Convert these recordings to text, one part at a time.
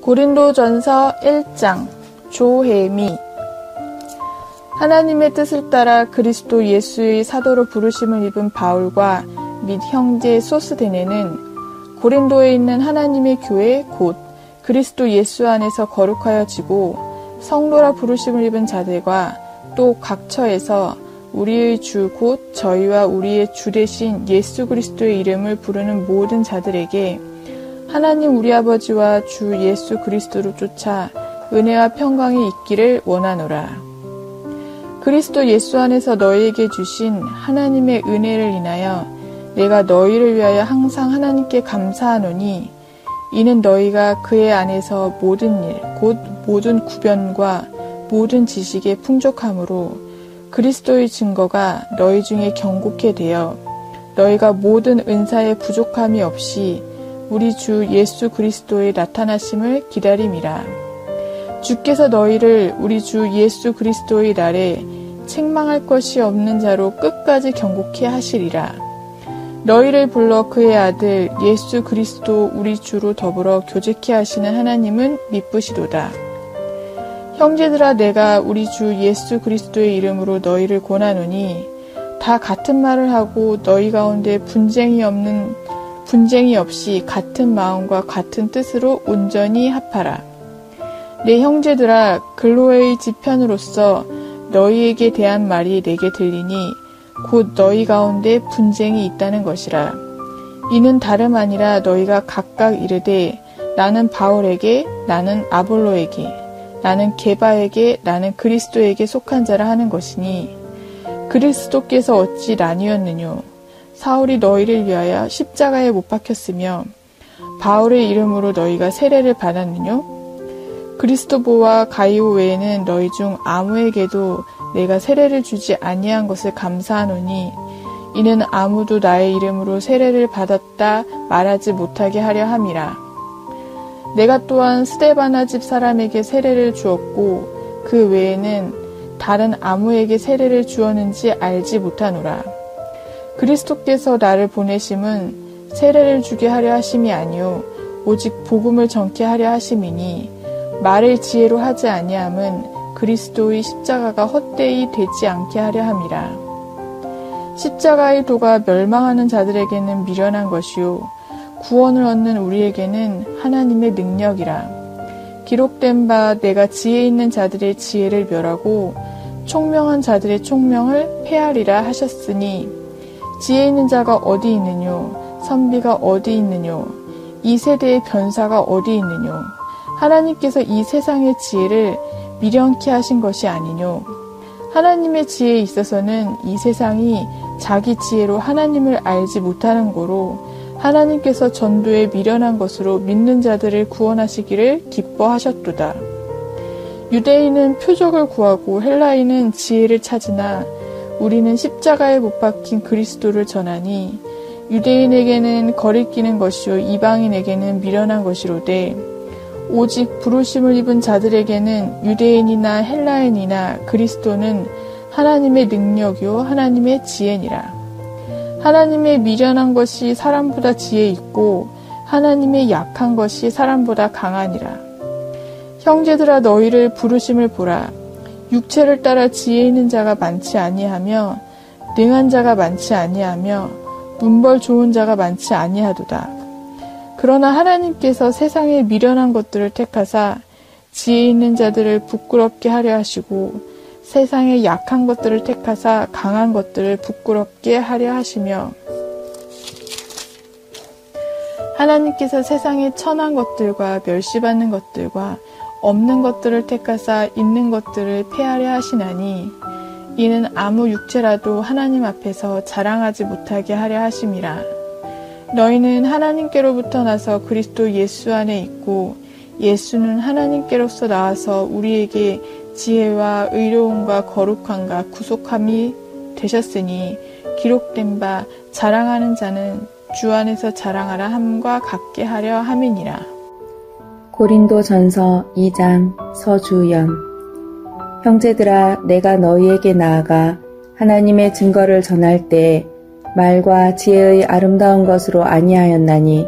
고린도전서 1장 조혜미. 하나님의 뜻을 따라 그리스도 예수의 사도로 부르심을 입은 바울과 및 형제 소스데네는 고린도에 있는 하나님의 교회 곧 그리스도 예수 안에서 거룩하여지고 성도라 부르심을 입은 자들과 또 각처에서 우리의 주 곧 저희와 우리의 주 되신 예수 그리스도의 이름을 부르는 모든 자들에게 하나님 우리 아버지와 주 예수 그리스도로 쫓아 은혜와 평강이 있기를 원하노라. 그리스도 예수 안에서 너희에게 주신 하나님의 은혜를 인하여 내가 너희를 위하여 항상 하나님께 감사하노니 이는 너희가 그의 안에서 모든 일 곧 모든 구변과 모든 지식에 풍족함으로 그리스도의 증거가 너희 중에 경고케 되어 너희가 모든 은사에 부족함이 없이 우리 주 예수 그리스도의 나타나심을 기다림이라. 주께서 너희를 우리 주 예수 그리스도의 날에 책망할 것이 없는 자로 끝까지 경고케 하시리라. 너희를 불러 그의 아들 예수 그리스도 우리 주로 더불어 교제케 하시는 하나님은 미쁘시도다. 형제들아, 내가 우리 주 예수 그리스도의 이름으로 너희를 권하노니 다 같은 말을 하고 너희 가운데 분쟁이 없이 같은 마음과 같은 뜻으로 온전히 합하라. 내 형제들아, 글로에의 지편으로서 너희에게 대한 말이 내게 들리니 곧 너희 가운데 분쟁이 있다는 것이라. 이는 다름 아니라 너희가 각각 이르되 나는 바울에게, 나는 아볼로에게, 나는 게바에게, 나는 그리스도에게 속한 자라 하는 것이니 그리스도께서 어찌 나뉘었느뇨? 사울이 너희를 위하여 십자가에 못 박혔으며 바울의 이름으로 너희가 세례를 받았느뇨? 그리스도보와 가이오 외에는 너희 중 아무에게도 내가 세례를 주지 아니한 것을 감사하노니 이는 아무도 나의 이름으로 세례를 받았다 말하지 못하게 하려 함이라. 내가 또한 스데바나 집 사람에게 세례를 주었고 그 외에는 다른 아무에게 세례를 주었는지 알지 못하노라. 그리스도께서 나를 보내심은 세례를 주게 하려 하심이 아니요 오직 복음을 전케 하려 하심이니 말을 지혜로 하지 아니함은 그리스도의 십자가가 헛되이 되지 않게 하려 함이라. 십자가의 도가 멸망하는 자들에게는 미련한 것이요 구원을 얻는 우리에게는 하나님의 능력이라. 기록된 바 내가 지혜 있는 자들의 지혜를 멸하고 총명한 자들의 총명을 폐하리라 하셨으니 지혜 있는 자가 어디 있느뇨? 선비가 어디 있느뇨? 이 세대의 변사가 어디 있느뇨? 하나님께서 이 세상의 지혜를 미련케 하신 것이 아니뇨? 하나님의 지혜에 있어서는 이 세상이 자기 지혜로 하나님을 알지 못하는 고로 하나님께서 전도에 미련한 것으로 믿는 자들을 구원하시기를 기뻐하셨도다. 유대인은 표적을 구하고 헬라인은 지혜를 찾으나 우리는 십자가에 못 박힌 그리스도를 전하니 유대인에게는 거리끼는 것이요 이방인에게는 미련한 것이로되 오직 부르심을 입은 자들에게는 유대인이나 헬라인이나 그리스도는 하나님의 능력이요 하나님의 지혜니라. 하나님의 미련한 것이 사람보다 지혜 있고 하나님의 약한 것이 사람보다 강하니라. 형제들아, 너희를 부르심을 보라. 육체를 따라 지혜 있는 자가 많지 아니하며 능한 자가 많지 아니하며 문벌 좋은 자가 많지 아니하도다. 그러나 하나님께서 세상의 미련한 것들을 택하사 지혜 있는 자들을 부끄럽게 하려 하시고 세상의 약한 것들을 택하사 강한 것들을 부끄럽게 하려 하시며 하나님께서 세상의 천한 것들과 멸시받는 것들과 없는 것들을 택하사 있는 것들을 폐하려 하시나니 이는 아무 육체라도 하나님 앞에서 자랑하지 못하게 하려 하심이라. 너희는 하나님께로부터 나서 그리스도 예수 안에 있고 예수는 하나님께로서 나와서 우리에게 지혜와 의로움과 거룩함과 구속함이 되셨으니 기록된 바 자랑하는 자는 주 안에서 자랑하라 함과 같게 하려 함이니라. 고린도전서 2장 서주연. 형제들아, 내가 너희에게 나아가 하나님의 증거를 전할 때 말과 지혜의 아름다운 것으로 아니하였나니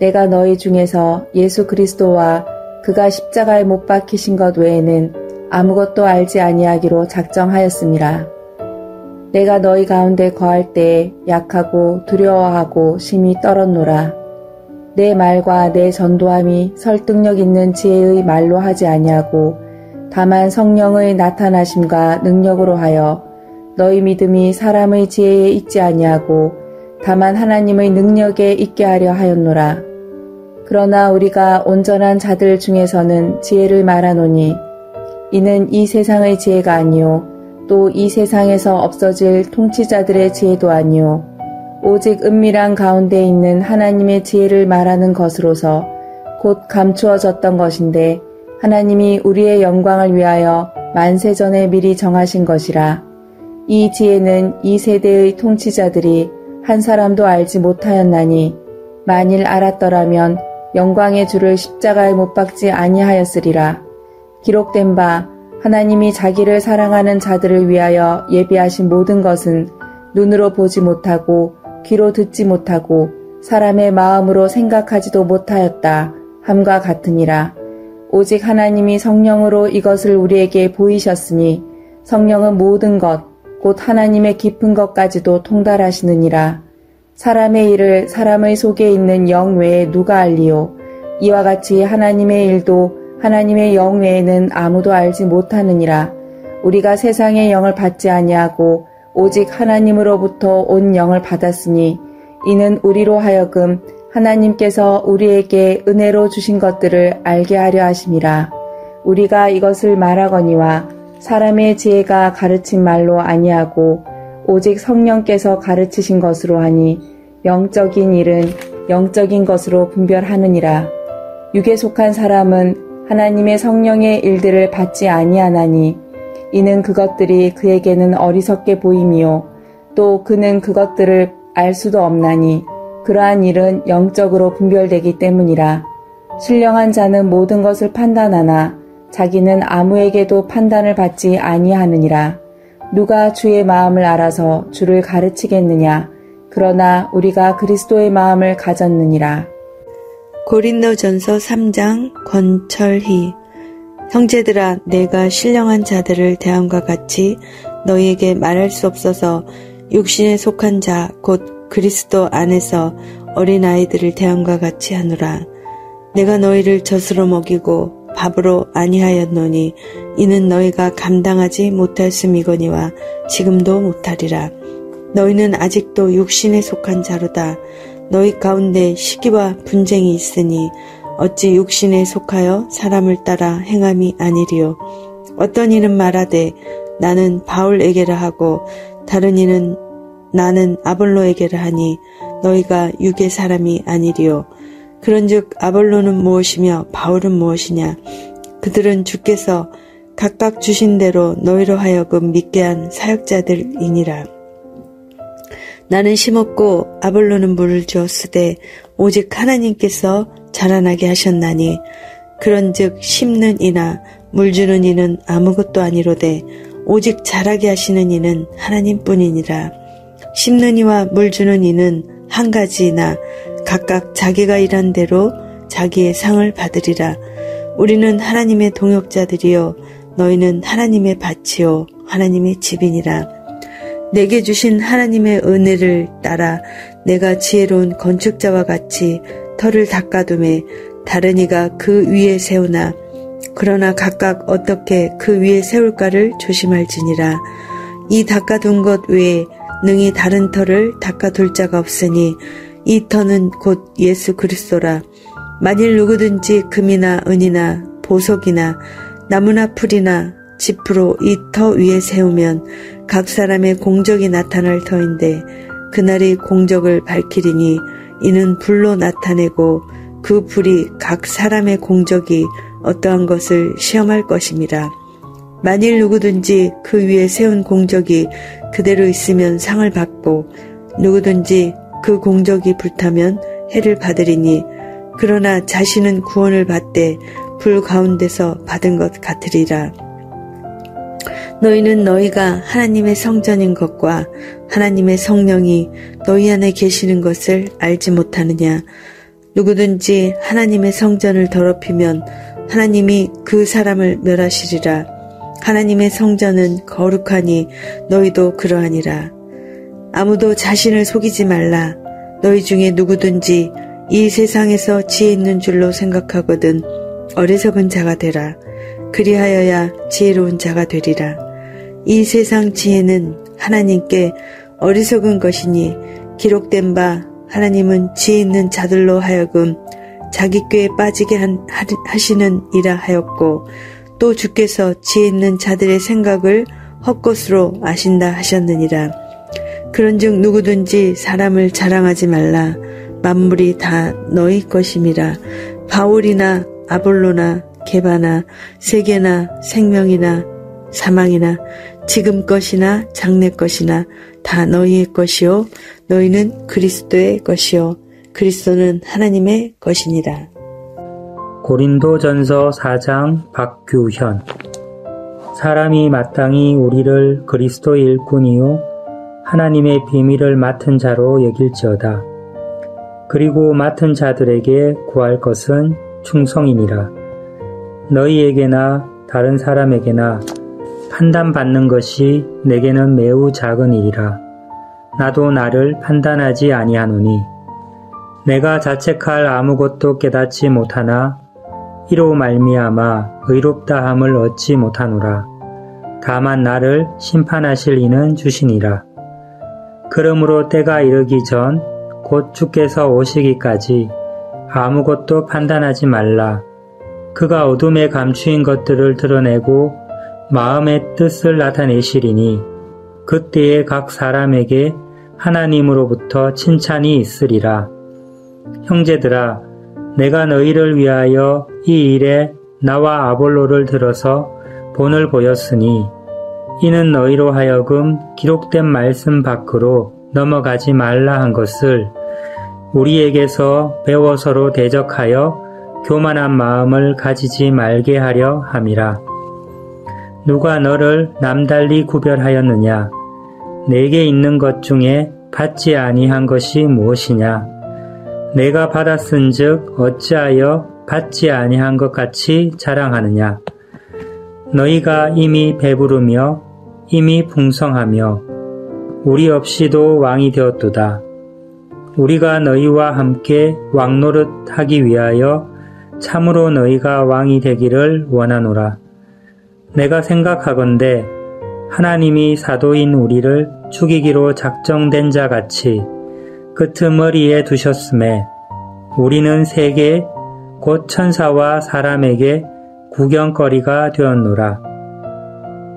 내가 너희 중에서 예수 그리스도와 그가 십자가에 못 박히신 것 외에는 아무것도 알지 아니하기로 작정하였음이라. 내가 너희 가운데 거할 때에 약하고 두려워하고 심히 떨었노라. 내 말과 내 전도함이 설득력 있는 지혜의 말로 하지 아니하고 다만 성령의 나타나심과 능력으로 하여 너희 믿음이 사람의 지혜에 있지 아니하고 다만 하나님의 능력에 있게 하려 하였노라. 그러나 우리가 온전한 자들 중에서는 지혜를 말하노니 이는 이 세상의 지혜가 아니요 또 이 세상에서 없어질 통치자들의 지혜도 아니요 오직 은밀한 가운데 있는 하나님의 지혜를 말하는 것으로서 곧 감추어졌던 것인데 하나님이 우리의 영광을 위하여 만세전에 미리 정하신 것이라. 이 지혜는 이 세대의 통치자들이 한 사람도 알지 못하였나니 만일 알았더라면 영광의 주를 십자가에 못 박지 아니하였으리라. 기록된 바 하나님이 자기를 사랑하는 자들을 위하여 예비하신 모든 것은 눈으로 보지 못하고 귀로 듣지 못하고 사람의 마음으로 생각하지도 못하였다 함과 같으니라. 오직 하나님이 성령으로 이것을 우리에게 보이셨으니 성령은 모든 것 곧 하나님의 깊은 것까지도 통달하시느니라. 사람의 일을 사람의 속에 있는 영 외에 누가 알리요? 이와 같이 하나님의 일도 하나님의 영 외에는 아무도 알지 못하느니라. 우리가 세상의 영을 받지 아니하고 오직 하나님으로부터 온 영을 받았으니 이는 우리로 하여금 하나님께서 우리에게 은혜로 주신 것들을 알게 하려 하심이라. 우리가 이것을 말하거니와 사람의 지혜가 가르친 말로 아니하고 오직 성령께서 가르치신 것으로 하니 영적인 일은 영적인 것으로 분별하느니라. 육에 속한 사람은 하나님의 성령의 일들을 받지 아니하나니 이는 그것들이 그에게는 어리석게 보임이요 또 그는 그것들을 알 수도 없나니 그러한 일은 영적으로 분별되기 때문이라. 신령한 자는 모든 것을 판단하나 자기는 아무에게도 판단을 받지 아니하느니라. 누가 주의 마음을 알아서 주를 가르치겠느냐. 그러나 우리가 그리스도의 마음을 가졌느니라. 고린도전서 3장 권철희. 형제들아, 내가 신령한 자들을 대함과 같이 너희에게 말할 수 없어서 육신에 속한 자 곧 그리스도 안에서 어린아이들을 대함과 같이 하노라. 내가 너희를 젖으로 먹이고 밥으로 아니하였노니 이는 너희가 감당하지 못할음이거니와 지금도 못하리라. 너희는 아직도 육신에 속한 자로다. 너희 가운데 시기와 분쟁이 있으니 어찌 육신에 속하여 사람을 따라 행함이 아니리요. 어떤 이는 말하되 나는 바울에게라 하고 다른 이는 나는 아볼로에게라 하니 너희가 육의 사람이 아니리요. 그런즉 아볼로는 무엇이며 바울은 무엇이냐? 그들은 주께서 각각 주신 대로 너희로 하여금 믿게 한 사역자들이니라. 나는 심었고 아볼로는 물을 주었으되 오직 하나님께서 자라나게 하셨나니 그런즉 심는 이나 물 주는 이는 아무것도 아니로되 오직 자라게 하시는 이는 하나님뿐이니라. 심는 이와 물 주는 이는 한 가지이나 각각 자기가 일한 대로 자기의 상을 받으리라. 우리는 하나님의 동역자들이요 너희는 하나님의 밭이요 하나님의 집이니라. 내게 주신 하나님의 은혜를 따라 내가 지혜로운 건축자와 같이 터를 닦아두매 다른 이가 그 위에 세우나 그러나 각각 어떻게 그 위에 세울까를 조심할지니라. 이 닦아둔 것 외에 능히 다른 터를 닦아둘 자가 없으니 이 터는 곧 예수 그리스도라. 만일 누구든지 금이나 은이나 보석이나 나무나 풀이나 지프로 이 터 위에 세우면 각 사람의 공적이 나타날 터인데 그날이 공적을 밝히리니 이는 불로 나타내고 그 불이 각 사람의 공적이 어떠한 것을 시험할 것임이라. 만일 누구든지 그 위에 세운 공적이 그대로 있으면 상을 받고 누구든지 그 공적이 불타면 해를 받으리니 그러나 자신은 구원을 받되 불 가운데서 받은 것 같으리라. 너희는 너희가 하나님의 성전인 것과 하나님의 성령이 너희 안에 계시는 것을 알지 못하느냐. 누구든지 하나님의 성전을 더럽히면 하나님이 그 사람을 멸하시리라. 하나님의 성전은 거룩하니 너희도 그러하니라. 아무도 자신을 속이지 말라. 너희 중에 누구든지 이 세상에서 지혜 있는 줄로 생각하거든 어리석은 자가 되라. 그리하여야 지혜로운 자가 되리라. 이 세상 지혜는 하나님께 어리석은 것이니 기록된 바 하나님은 지혜 있는 자들로 하여금 자기 꾀에 빠지게 하시는 이라 하였고 또 주께서 지혜 있는 자들의 생각을 헛것으로 아신다 하셨느니라. 그런즉 누구든지 사람을 자랑하지 말라. 만물이 다 너희 것임이라. 바울이나 아볼로나 게바나 세계나 생명이나 사망이나 지금 것이나 장래 것이나 다 너희의 것이요 너희는 그리스도의 것이요 그리스도는 하나님의 것이니라. 고린도전서 4장 박규현. 사람이 마땅히 우리를 그리스도의 일꾼이요 하나님의 비밀을 맡은 자로 여길지어다. 그리고 맡은 자들에게 구할 것은 충성이니라. 너희에게나 다른 사람에게나 판단받는 것이 내게는 매우 작은 일이라. 나도 나를 판단하지 아니하노니 내가 자책할 아무것도 깨닫지 못하나 이로 말미암아 의롭다함을 얻지 못하노라. 다만 나를 심판하실 이는 주시니라. 그러므로 때가 이르기 전 곧 주께서 오시기까지 아무것도 판단하지 말라. 그가 어둠에 감추인 것들을 드러내고 마음의 뜻을 나타내시리니 그때에 각 사람에게 하나님으로부터 칭찬이 있으리라. 형제들아, 내가 너희를 위하여 이 일에 나와 아볼로를 들어서 본을 보였으니 이는 너희로 하여금 기록된 말씀 밖으로 넘어가지 말라 한 것을 우리에게서 배워 서로 대적하여 교만한 마음을 가지지 말게 하려 함이라. 누가 너를 남달리 구별하였느냐? 내게 있는 것 중에 받지 아니한 것이 무엇이냐? 내가 받았은즉 어찌하여 받지 아니한 것 같이 자랑하느냐? 너희가 이미 배부르며 이미 풍성하며 우리 없이도 왕이 되었도다. 우리가 너희와 함께 왕노릇 하기 위하여 참으로 너희가 왕이 되기를 원하노라. 내가 생각하건대 하나님이 사도인 우리를 죽이기로 작정된 자 같이 끄트머리에 두셨음에 우리는 세계 곧 천사와 사람에게 구경거리가 되었노라.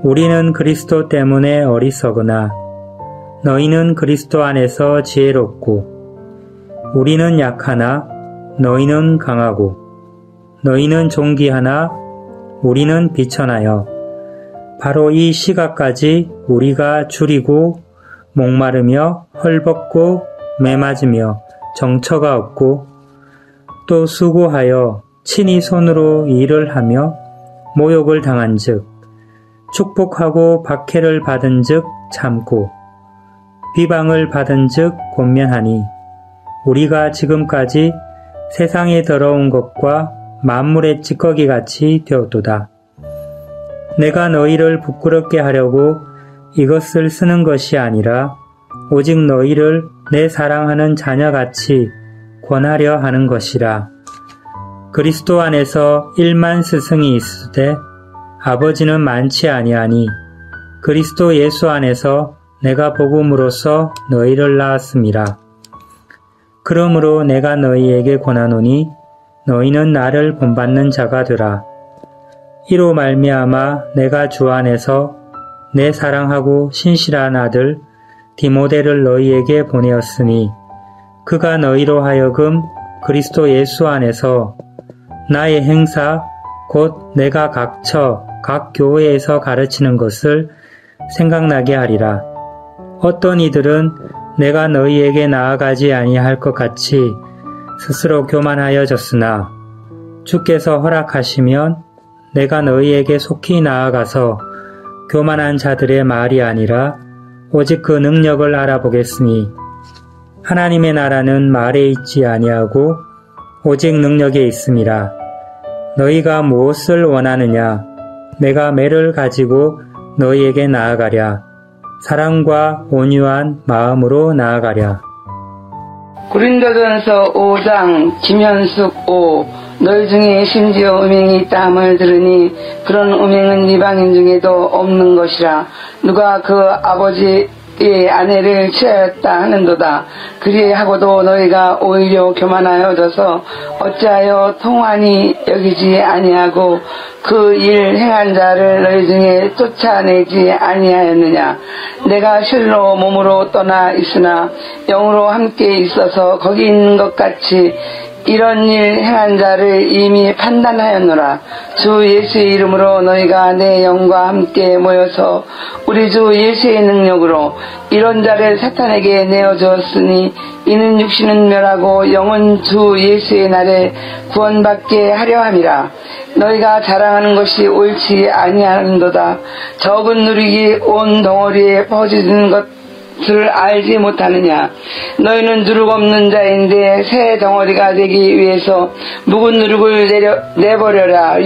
우리는 그리스도 때문에 어리석으나 너희는 그리스도 안에서 지혜롭고 우리는 약하나 너희는 강하고 너희는 존귀하나 우리는 비천하여 바로 이 시각까지 우리가 줄이고 목마르며 헐벗고 매맞으며 정처가 없고 또 수고하여 친히 손으로 일을 하며 모욕을 당한즉 축복하고 박해를 받은즉 참고 비방을 받은즉 권면하니 우리가 지금까지 세상에 더러운 것과 만물의 찌꺼기같이 되었도다. 내가 너희를 부끄럽게 하려고 이것을 쓰는 것이 아니라 오직 너희를 내 사랑하는 자녀같이 권하려 하는 것이라. 그리스도 안에서 1만 스승이 있으되 아버지는 많지 아니하니 그리스도 예수 안에서 내가 복음으로써 너희를 낳았음이라. 그러므로 내가 너희에게 권하노니 너희는 나를 본받는 자가 되라. 이로 말미암아 내가 주 안에서 내 사랑하고 신실한 아들 디모데를 너희에게 보내었으니 그가 너희로 하여금 그리스도 예수 안에서 나의 행사 곧 내가 각처 각 교회에서 가르치는 것을 생각나게 하리라. 어떤 이들은 내가 너희에게 나아가지 아니할 것 같이 스스로 교만하여졌으나 주께서 허락하시면 내가 너희에게 속히 나아가서 교만한 자들의 말이 아니라 오직 그 능력을 알아보겠으니 하나님의 나라는 말에 있지 아니하고 오직 능력에 있음이라. 너희가 무엇을 원하느냐? 내가 매를 가지고 너희에게 나아가랴. 사랑과 온유한 마음으로 나아가랴. 고린도전서 5장 김현숙 5. 너희 중에 심지어 음행이 있다 함을 들으니 그런 음행은 이방인 중에도 없는 것이라. 누가 그 아버지의 아내를 취하였다 하는도다. 그리하고도 너희가 오히려 교만하여져서 어찌하여 통한이 여기지 아니하고 그 일 행한 자를 너희 중에 쫓아내지 아니하였느냐. 내가 실로 몸으로 떠나 있으나 영으로 함께 있어서 거기 있는 것 같이 이런 일 행한 자를 이미 판단하였노라. 주 예수의 이름으로 너희가 내 영과 함께 모여서 우리 주 예수의 능력으로 이런 자를 사탄에게 내어주었으니 이는 육신은 멸하고 영은 주 예수의 날에 구원받게 하려 함이라. 너희가 자랑하는 것이 옳지 아니하는도다. 적은 누룩이 온 덩어리에 퍼지는 것을 알지 못하느냐. 너희는 누룩 없는 자인데 새 덩어리가 되기 위해서 묵은 누룩을 내버려라.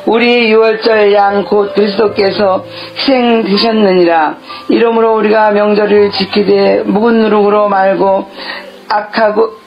우리 유월절 양 곧 그리스도께서 희생되셨느니라. 이러므로 우리가 명절을 지키되 묵은 누룩으로 말고 악하고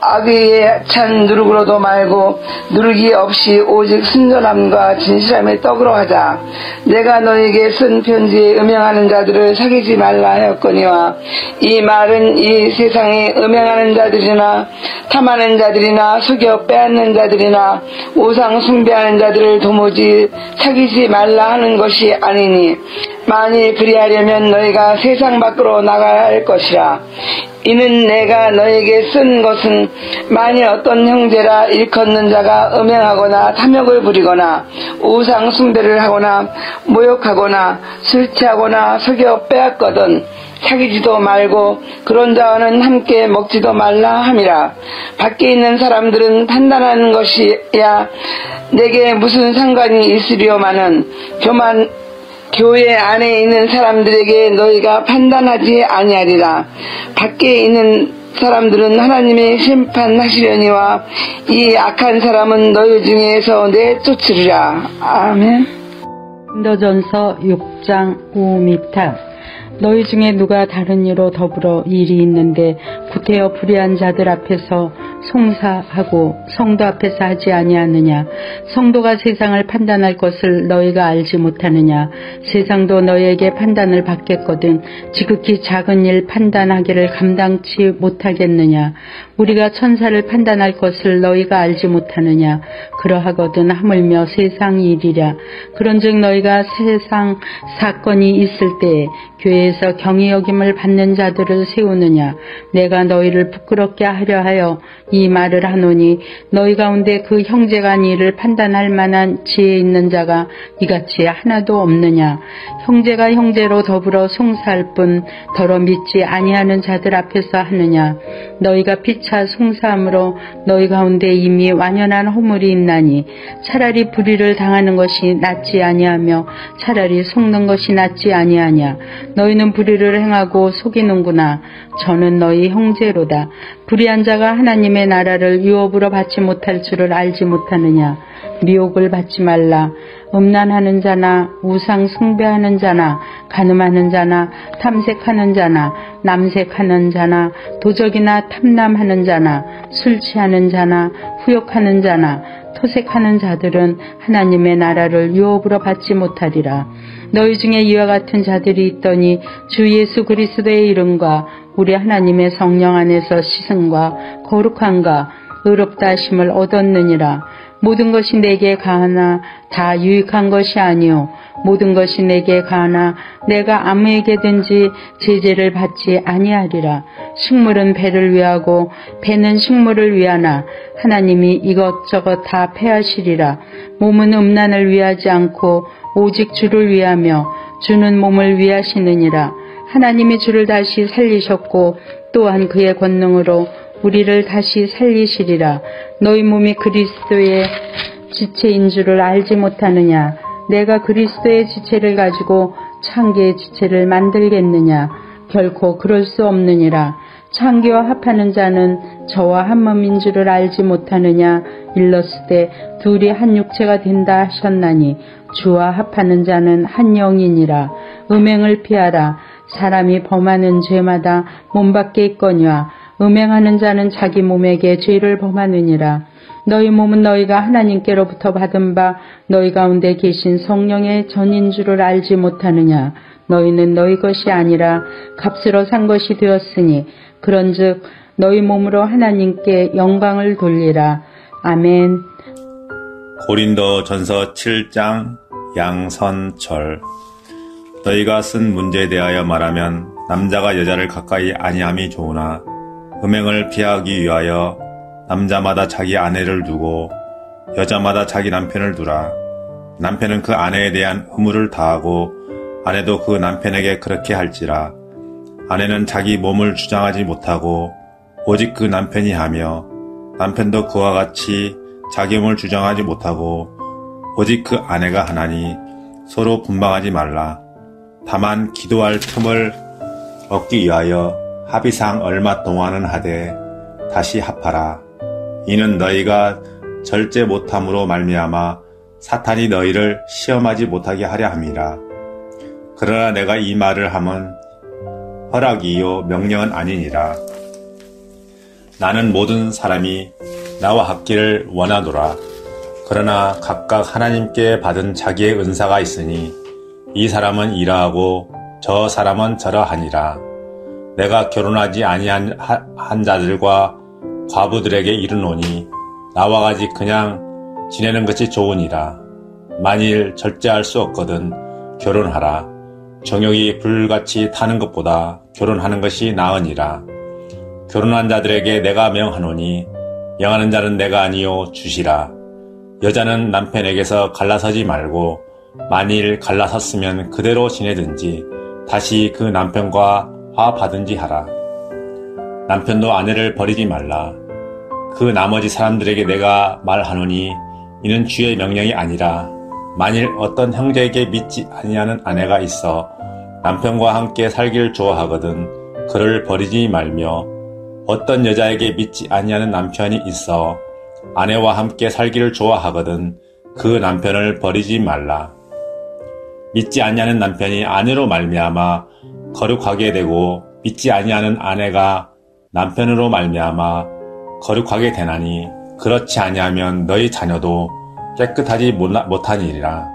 악의에 찬 누룩으로도 말고 누룩이 없이 오직 순전함과 진실함의 떡으로 하자. 내가 너에게 쓴 편지에 음행하는 자들을 사귀지 말라 하였거니와 이 말은 이 세상에 음행하는 자들이나 탐하는 자들이나 속여 빼앗는 자들이나 우상 숭배하는 자들을 도무지 사귀지 말라 하는 것이 아니니 만일 그리하려면 너희가 세상 밖으로 나가야 할 것이라. 이는 내가 너에게 쓴 것은 만일 어떤 형제라 일컫는 자가 음행하거나 탐욕을 부리거나 우상 숭배를 하거나 모욕하거나 술 취하거나 속여 빼앗거든 사귀지도 말고 그런 자와는 함께 먹지도 말라 함이라. 밖에 있는 사람들은 판단하는 것이야 내게 무슨 상관이 있으리요마는 교회 안에 있는 사람들에게 너희가 판단하지 아니하리라. 밖에 있는 사람들은 하나님의 심판하시려니와 이 악한 사람은 너희 중에서 내쫓으리라. 아멘. 고린도전서 6장 5미타. 너희 중에 누가 다른 이로 더불어 일이 있는데 구태여 불의한 자들 앞에서 송사하고 성도 앞에서 하지 아니하느냐. 성도가 세상을 판단할 것을 너희가 알지 못하느냐. 세상도 너희에게 판단을 받겠거든 지극히 작은 일 판단하기를 감당치 못하겠느냐. 우리가 천사를 판단할 것을 너희가 알지 못하느냐. 그러하거든 하물며 세상 일이랴. 그런즉 너희가 세상 사건이 있을 때에 교회에서 경히 여김을 받는 자들을 세우느냐. 내가 너희를 부끄럽게 하려 하여 이 말을 하노니 너희 가운데 그 형제가 니를 판단할 만한 지혜 있는 자가 이같이 하나도 없느냐. 형제가 형제로 더불어 송사할 뿐 더러 믿지 아니하는 자들 앞에서 하느냐. 너희가 피차 송사함으로 너희 가운데 이미 완연한 허물이 있나니 차라리 불의를 당하는 것이 낫지 아니하며 차라리 속는 것이 낫지 아니하냐. 너희는 불의를 행하고 속이는구나. 저는 너희 형제로다. 불의한 자가 하나님의 나라를 유업으로 받지 못할 줄을 알지 못하느냐. 미혹을 받지 말라. 음란하는 자나 우상 숭배하는 자나 간음하는 자나 탐색하는 자나 남색하는 자나 도적이나 탐남하는 자나 술 취하는 자나 후욕하는 자나 토색하는 자들은 하나님의 나라를 유업으로 받지 못하리라. 너희 중에 이와 같은 자들이 있더니 주 예수 그리스도의 이름과 우리 하나님의 성령 안에서 시승과 거룩함과 의롭다 하심을 얻었느니라. 모든 것이 내게 가하나 다 유익한 것이 아니요 모든 것이 내게 가하나 내가 아무에게든지 제재를 받지 아니하리라. 식물은 배를 위하고 배는 식물을 위하나 하나님이 이것저것 다 패하시리라. 몸은 음란을 위하지 않고 오직 주를 위하며 주는 몸을 위하시느니라. 하나님이 주를 다시 살리셨고 또한 그의 권능으로 우리를 다시 살리시리라. 너희 몸이 그리스도의 지체인 줄을 알지 못하느냐. 내가 그리스도의 지체를 가지고 창기의 지체를 만들겠느냐. 결코 그럴 수 없느니라. 창기와 합하는 자는 저와 한 몸인 줄을 알지 못하느냐. 일렀으되 둘이 한 육체가 된다 하셨나니 주와 합하는 자는 한 영이니라. 음행을 피하라. 사람이 범하는 죄마다 몸 밖에 있거니와 음행하는 자는 자기 몸에게 죄를 범하느니라. 너희 몸은 너희가 하나님께로부터 받은 바 너희 가운데 계신 성령의 전인 줄을 알지 못하느냐. 너희는 너희 것이 아니라 값으로 산 것이 되었으니 그런즉 너희 몸으로 하나님께 영광을 돌리라. 아멘. 고린도전서 7장 양선절. 너희가 쓴 문제에 대하여 말하면 남자가 여자를 가까이 아니함이 좋으나 음행을 피하기 위하여 남자마다 자기 아내를 두고 여자마다 자기 남편을 두라. 남편은 그 아내에 대한 의무를 다하고 아내도 그 남편에게 그렇게 할지라. 아내는 자기 몸을 주장하지 못하고 오직 그 남편이 하며 남편도 그와 같이 자기 몸을 주장하지 못하고 오직 그 아내가 하나니 서로 분방하지 말라. 다만 기도할 틈을 얻기 위하여 합의상 얼마 동안은 하되 다시 합하라. 이는 너희가 절제 못함으로 말미암아 사탄이 너희를 시험하지 못하게 하려 함이라. 그러나 내가 이 말을 함은 허락이요 명령은 아니니라. 나는 모든 사람이 나와 합기를 원하노라. 그러나 각각 하나님께 받은 자기의 은사가 있으니 이 사람은 이러하고 저 사람은 저러하니라. 내가 결혼하지 아니한 자들과 과부들에게 이르노니 나와 같이 그냥 지내는 것이 좋으니라. 만일 절제할 수 없거든 결혼하라. 정욕이 불같이 타는 것보다 결혼하는 것이 나으니라. 결혼한 자들에게 내가 명하노니 명하는 자는 내가 아니요 주시라. 여자는 남편에게서 갈라서지 말고 만일 갈라섰으면 그대로 지내든지 다시 그 남편과 화합하든지 하라. 남편도 아내를 버리지 말라. 그 나머지 사람들에게 내가 말하노니 이는 주의 명령이 아니라 만일 어떤 형제에게 믿지 아니하는 아내가 있어 남편과 함께 살기를 좋아하거든 그를 버리지 말며 어떤 여자에게 믿지 아니하는 남편이 있어 아내와 함께 살기를 좋아하거든 그 남편을 버리지 말라. 믿지 아니하는 남편이 아내로 말미암아 거룩하게 되고 믿지 아니하는 아내가 남편으로 말미암아 거룩하게 되나니 그렇지 아니하면 너희 자녀도 깨끗하지 못하니라.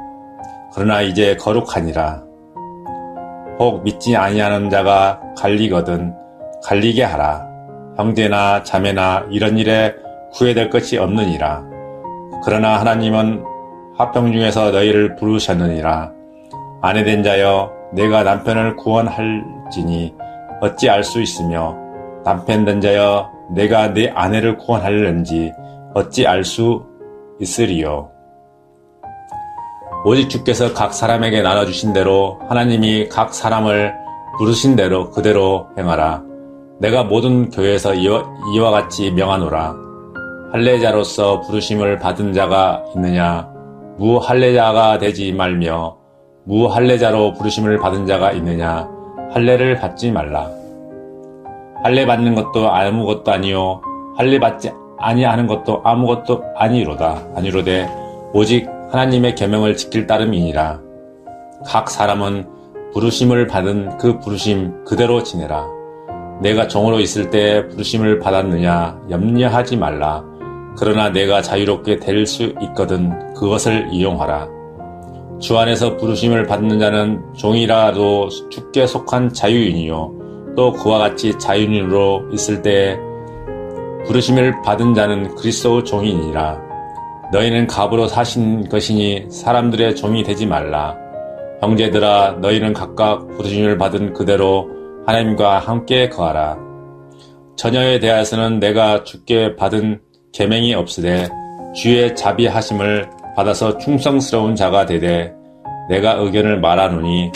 그러나 이제 거룩하니라. 혹 믿지 아니하는 자가 갈리거든 갈리게 하라. 형제나 자매나 이런 일에 후회될 것이 없느니라. 그러나 하나님은 화평 중에서 너희를 부르셨느니라. 아내된 자여 내가 남편을 구원할지니 어찌 알 수 있으며 남편된 자여 내가 내 아내를 구원하려는지 어찌 알 수 있으리요. 오직 주께서 각 사람에게 나눠주신 대로 하나님이 각 사람을 부르신 대로 그대로 행하라. 내가 모든 교회에서 이와 같이 명하노라. 할례자로서 부르심을 받은 자가 있느냐? 무할례자가 되지 말며 무할례자로 부르심을 받은 자가 있느냐? 할례를 받지 말라. 할례 받는 것도 아무것도 아니요 할례 받지 아니하는 것도 아무것도 아니로되 오직 하나님의 계명을 지킬 따름이니라. 각 사람은 부르심을 받은 그 부르심 그대로 지내라. 내가 종으로 있을 때 부르심을 받았느냐 염려하지 말라. 그러나 내가 자유롭게 될 수 있거든 그것을 이용하라. 주 안에서 부르심을 받는 자는 종이라도 주께 속한 자유인이요 또 그와 같이 자유인으로 있을 때 부르심을 받은 자는 그리스도의 종이니라. 너희는 갑으로 사신 것이니 사람들의 종이 되지 말라. 형제들아 너희는 각각 부르심을 받은 그대로 하나님과 함께 거하라. 처녀에 대하여서는 내가 주께 받은 계명이 없으되 주의 자비하심을 받아서 충성스러운 자가 되되 내가 의견을 말하노니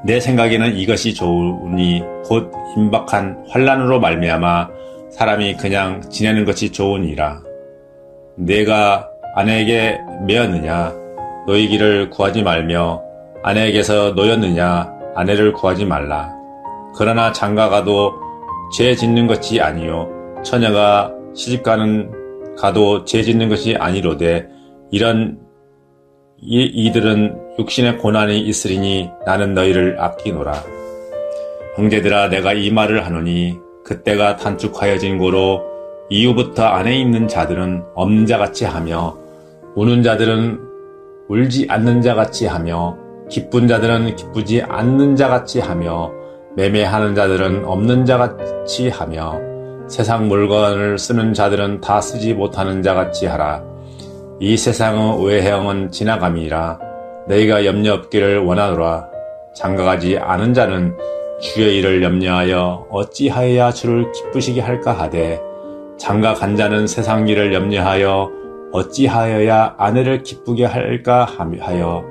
내 생각에는 이것이 좋으니 곧 임박한 환난으로 말미암아 사람이 그냥 지내는 것이 좋으니라. 내가 아내에게 매었느냐 노이기를 구하지 말며 아내에게서 노였느냐 아내를 구하지 말라. 그러나 장가가도 죄 짓는 것이 아니요 처녀가 시집가는 가도 죄 짓는 것이 아니로되 이런 이들은 육신의 고난이 있으리니 나는 너희를 아끼노라. 형제들아, 내가 이 말을 하노니 그때가 단축하여진 고로 이후부터 안에 있는 자들은 없는 자같이 하며 우는 자들은 울지 않는 자같이 하며 기쁜 자들은 기쁘지 않는 자같이 하며 매매하는 자들은 없는 자같이 하며 세상 물건을 쓰는 자들은 다 쓰지 못하는 자같이 하라. 이 세상의 외형은 지나감이라. 너희가 염려 없기를 원하노라. 장가가지 않은 자는 주의 일을 염려하여 어찌하여야 주를 기쁘시게 할까 하되 장가간 자는 세상 일을 염려하여 어찌하여야 아내를 기쁘게 할까 하여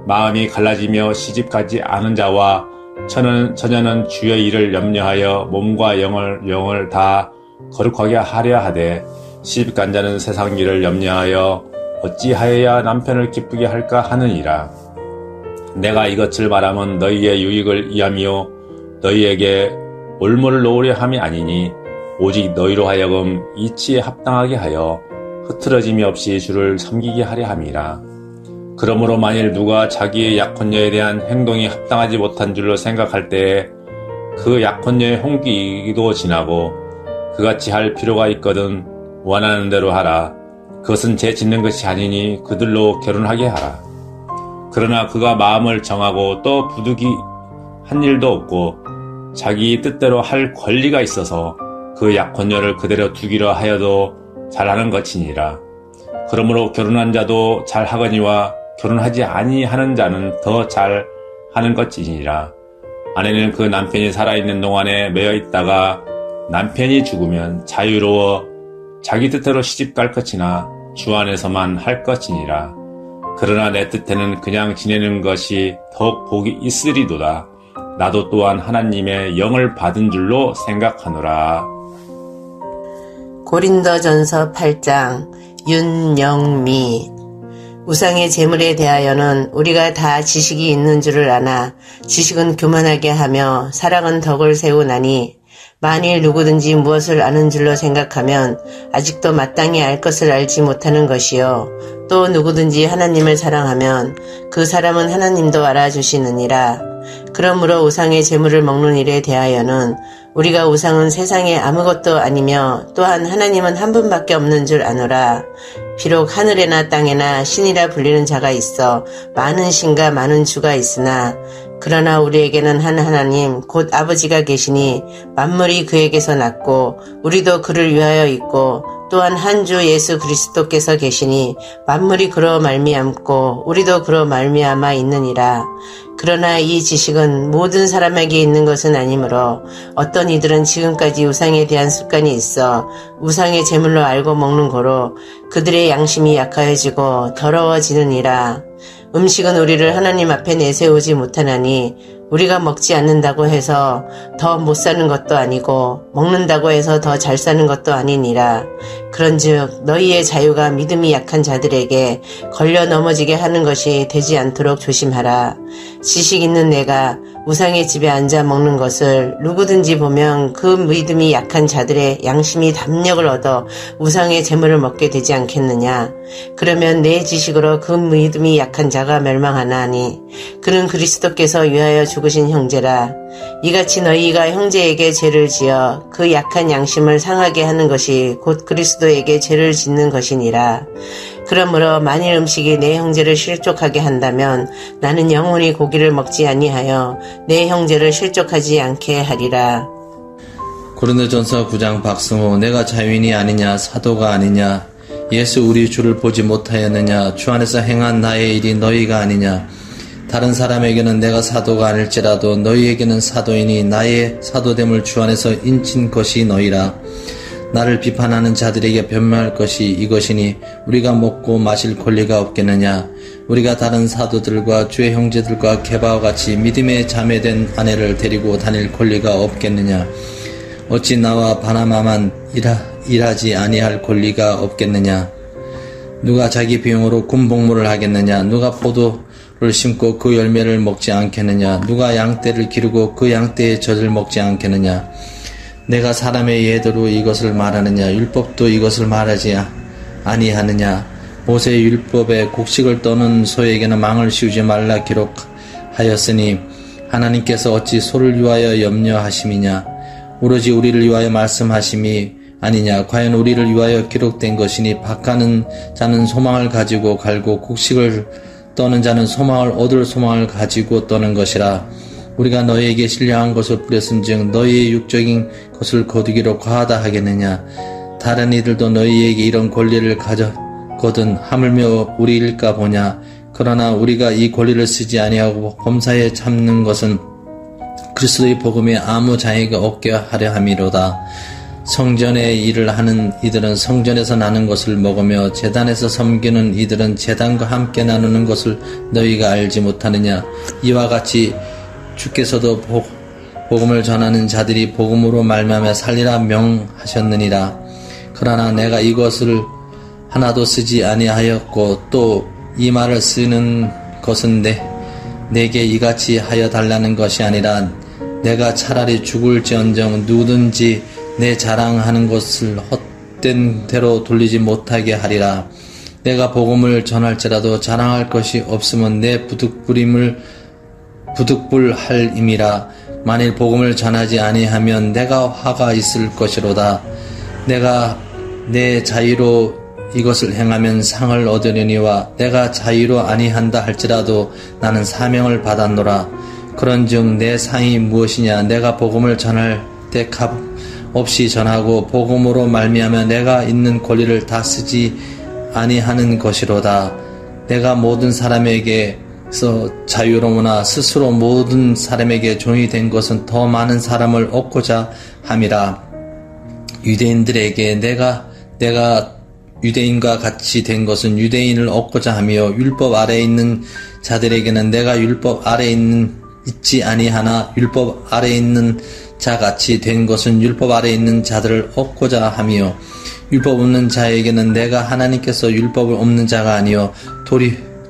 마음이 갈라지며 시집가지 않은 자와 처녀는 주의 일을 염려하여 몸과 영을 다 거룩하게 하려 하되 시집간 자는 세상 일을 염려하여 어찌하여야 남편을 기쁘게 할까 하느니라. 내가 이것을 말하면 너희의 유익을 위함이요 너희에게 올무를 놓으려 함이 아니니 오직 너희로 하여금 이치에 합당하게 하여 흐트러짐이 없이 주를 섬기게 하려 함이라. 그러므로 만일 누가 자기의 약혼녀에 대한 행동이 합당하지 못한 줄로 생각할 때에 그 약혼녀의 홍기도 지나고 그같이 할 필요가 있거든 원하는 대로 하라. 그것은 죄 짓는 것이 아니니 그들로 결혼하게 하라. 그러나 그가 마음을 정하고 또 부득이 한 일도 없고 자기 뜻대로 할 권리가 있어서 그 약혼녀를 그대로 두기로 하여도 잘하는 것이니라. 그러므로 결혼한 자도 잘하거니와 결혼하지 아니하는 자는 더 잘하는 것이니라. 아내는 그 남편이 살아있는 동안에 매여 있다가 남편이 죽으면 자유로워 자기 뜻대로 시집갈 것이나 주 안에서만 할 것이니라. 그러나 내 뜻에는 그냥 지내는 것이 더욱 복이 있으리도다. 나도 또한 하나님의 영을 받은 줄로 생각하노라. 고린도전서 8장 윤영미. 우상의 제물에 대하여는 우리가 다 지식이 있는 줄을 아나 지식은 교만하게 하며 사랑은 덕을 세우나니 만일 누구든지 무엇을 아는 줄로 생각하면 아직도 마땅히 알 것을 알지 못하는 것이요 또 누구든지 하나님을 사랑하면 그 사람은 하나님도 알아주시느니라. 그러므로 우상의 제물을 먹는 일에 대하여는 우리가 우상은 세상에 아무것도 아니며 또한 하나님은 한 분밖에 없는 줄 아노라. 비록 하늘에나 땅에나 신이라 불리는 자가 있어 많은 신과 많은 주가 있으나 그러나 우리에게는 한 하나님 곧 아버지가 계시니 만물이 그에게서 났고 우리도 그를 위하여 있고 또한 한 주 예수 그리스도께서 계시니 만물이 그로 말미암고 우리도 그로 말미암아 있느니라. 그러나 이 지식은 모든 사람에게 있는 것은 아니므로 어떤 이들은 지금까지 우상에 대한 습관이 있어 우상의 제물로 알고 먹는 고로 그들의 양심이 약하여지고 더러워지느니라. 음식은 우리를 하나님 앞에 내세우지 못하나니 우리가 먹지 않는다고 해서 더 못 사는 것도 아니고 먹는다고 해서 더 잘 사는 것도 아니니라. 그런즉 너희의 자유가 믿음이 약한 자들에게 걸려 넘어지게 하는 것이 되지 않도록 조심하라. 지식 있는 내가 우상의 집에 앉아 먹는 것을 누구든지 보면 그 믿음이 약한 자들의 양심이 담력을 얻어 우상의 제물을 먹게 되지 않겠느냐. 그러면 내 지식으로 그 믿음이 약한 자가 멸망하나니 그는 그리스도께서 위하여 죽으신 형제라. 이같이 너희가 형제에게 죄를 지어 그 약한 양심을 상하게 하는 것이 곧 그리스도에게 죄를 짓는 것이니라. 그러므로 만일 음식이 내 형제를 실족하게 한다면 나는 영원히 고기를 먹지 아니하여 내 형제를 실족하지 않게 하리라. 고린도전서 9장 박승호. 내가 자유인이 아니냐 사도가 아니냐 예수 우리 주를 보지 못하였느냐 주 안에서 행한 나의 일이 너희가 아니냐. 다른 사람에게는 내가 사도가 아닐지라도 너희에게는 사도이니 나의 사도됨을 주 안에서 인친 것이 너희라. 나를 비판하는 자들에게 변명할 것이 이것이니 우리가 먹고 마실 권리가 없겠느냐. 우리가 다른 사도들과 주의 형제들과 게바와 같이 믿음의 자매된 아내를 데리고 다닐 권리가 없겠느냐. 어찌 나와 바나바만 일하지 아니할 권리가 없겠느냐. 누가 자기 비용으로 군복무를 하겠느냐. 누가 포도를 심고 그 열매를 먹지 않겠느냐. 누가 양떼를 기르고 그 양떼의 젖을 먹지 않겠느냐. 내가 사람의 예대로 이것을 말하느냐? 율법도 이것을 말하지 아니하느냐? 모세의 율법에 곡식을 떠는 소에게는 망을 씌우지 말라 기록하였으니 하나님께서 어찌 소를 위하여 염려하심이냐? 오로지 우리를 위하여 말씀하심이 아니냐? 과연 우리를 위하여 기록된 것이니 박하는 자는 소망을 가지고 갈고 곡식을 떠는 자는 소망을 얻을 소망을 가지고 떠는 것이라. 우리가 너희에게 신령한 것을 뿌렸음즉 너희의 육적인 것을 거두기로 과하다 하겠느냐? 다른 이들도 너희에게 이런 권리를 가졌거든 하물며 우리일까 보냐? 그러나 우리가 이 권리를 쓰지 아니하고 범사에 참는 것은 그리스도의 복음에 아무 장애가 없게 하려 함이로다. 성전의 일을 하는 이들은 성전에서 나는 것을 먹으며 제단에서 섬기는 이들은 제단과 함께 나누는 것을 너희가 알지 못하느냐? 이와 같이 주께서도 복음을 전하는 자들이 복음으로 말미암아 살리라 명하셨느니라. 그러나 내가 이것을 하나도 쓰지 아니하였고 또 이 말을 쓰는 것은 내게 이같이 하여 달라는 것이 아니라 내가 차라리 죽을지언정 누구든지 내 자랑하는 것을 헛된 대로 돌리지 못하게 하리라. 내가 복음을 전할지라도 자랑할 것이 없으면 내 부득불할 임이라. 만일 복음을 전하지 아니하면 내가 화가 있을 것이로다. 내가 내 자유로 이것을 행하면 상을 얻으려니와 내가 자유로 아니한다 할지라도 나는 사명을 받았노라. 그런즉 내 상이 무엇이냐? 내가 복음을 전할 때 값 없이 전하고 복음으로 말미암아 내가 있는 권리를 다 쓰지 아니하는 것이로다. 내가 모든 사람에게서 자유로우나 스스로 모든 사람에게 종이 된 것은 더 많은 사람을 얻고자 함이라. 유대인들에게 내가 유대인과 같이 된 것은 유대인을 얻고자 하며 율법 아래에 있는 자들에게는 내가 율법 아래에 있지 아니하나 율법 아래에 있는 자같이 된 것은 율법 아래에 있는 자들을 얻고자 하며 율법 없는 자에게는 내가 하나님께서 율법을 없는 자가 아니요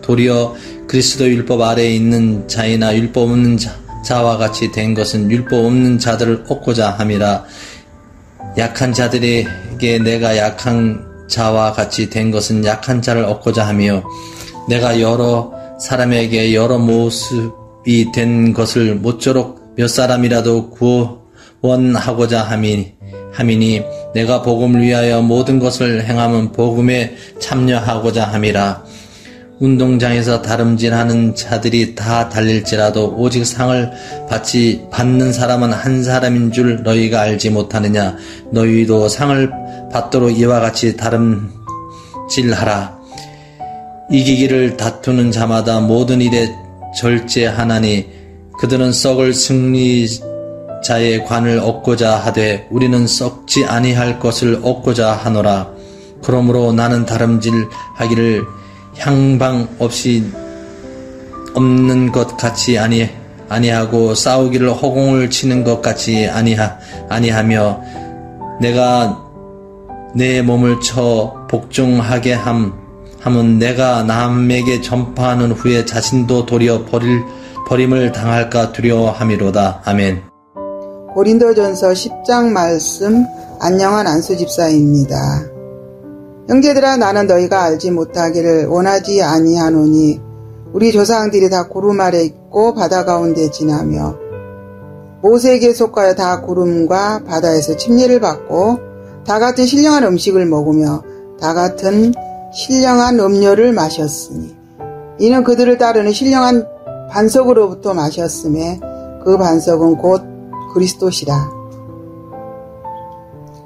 도리어 그리스도 율법 아래에 있는 자이나 율법 없는 자와 같이 된 것은 율법 없는 자들을 얻고자 함이라. 약한 자들에게 내가 약한 자와 같이 된 것은 약한 자를 얻고자 하며 내가 여러 사람에게 여러 모습이 된 것을 모쪼록 몇 사람이라도 구원하고자 함이니 내가 복음을 위하여 모든 것을 행하면 복음에 참여하고자 함이라. 운동장에서 다름질하는 자들이 다 달릴지라도 오직 상을 받는 사람은 한 사람인 줄 너희가 알지 못하느냐? 너희도 상을 받도록 이와 같이 다름질하라. 이기기를 다투는 자마다 모든 일에 절제하나니 그들은 썩을 승리자의 관을 얻고자 하되 우리는 썩지 아니할 것을 얻고자 하노라. 그러므로 나는 다름질하기를 향방 없이 없는 것 같이 아니하고 싸우기를 허공을 치는 것 같이 아니하며 내가 내 몸을 쳐 복종하게 함은 내가 남에게 전파하는 후에 자신도 도리어 버림을 당할까 두려워함이로다. 아멘. 고린도전서 10장 말씀 안녕한 안수 집사입니다. 형제들아, 나는 너희가 알지 못하기를 원하지 아니하노니 우리 조상들이 다 구름 아래 있고 바다 가운데 지나며 모세에게 속하여 다 구름과 바다에서 침례를 받고 다 같은 신령한 음식을 먹으며 다 같은 신령한 음료를 마셨으니 이는 그들을 따르는 신령한 반석으로부터 마셨음에 그 반석은 곧 그리스도시라.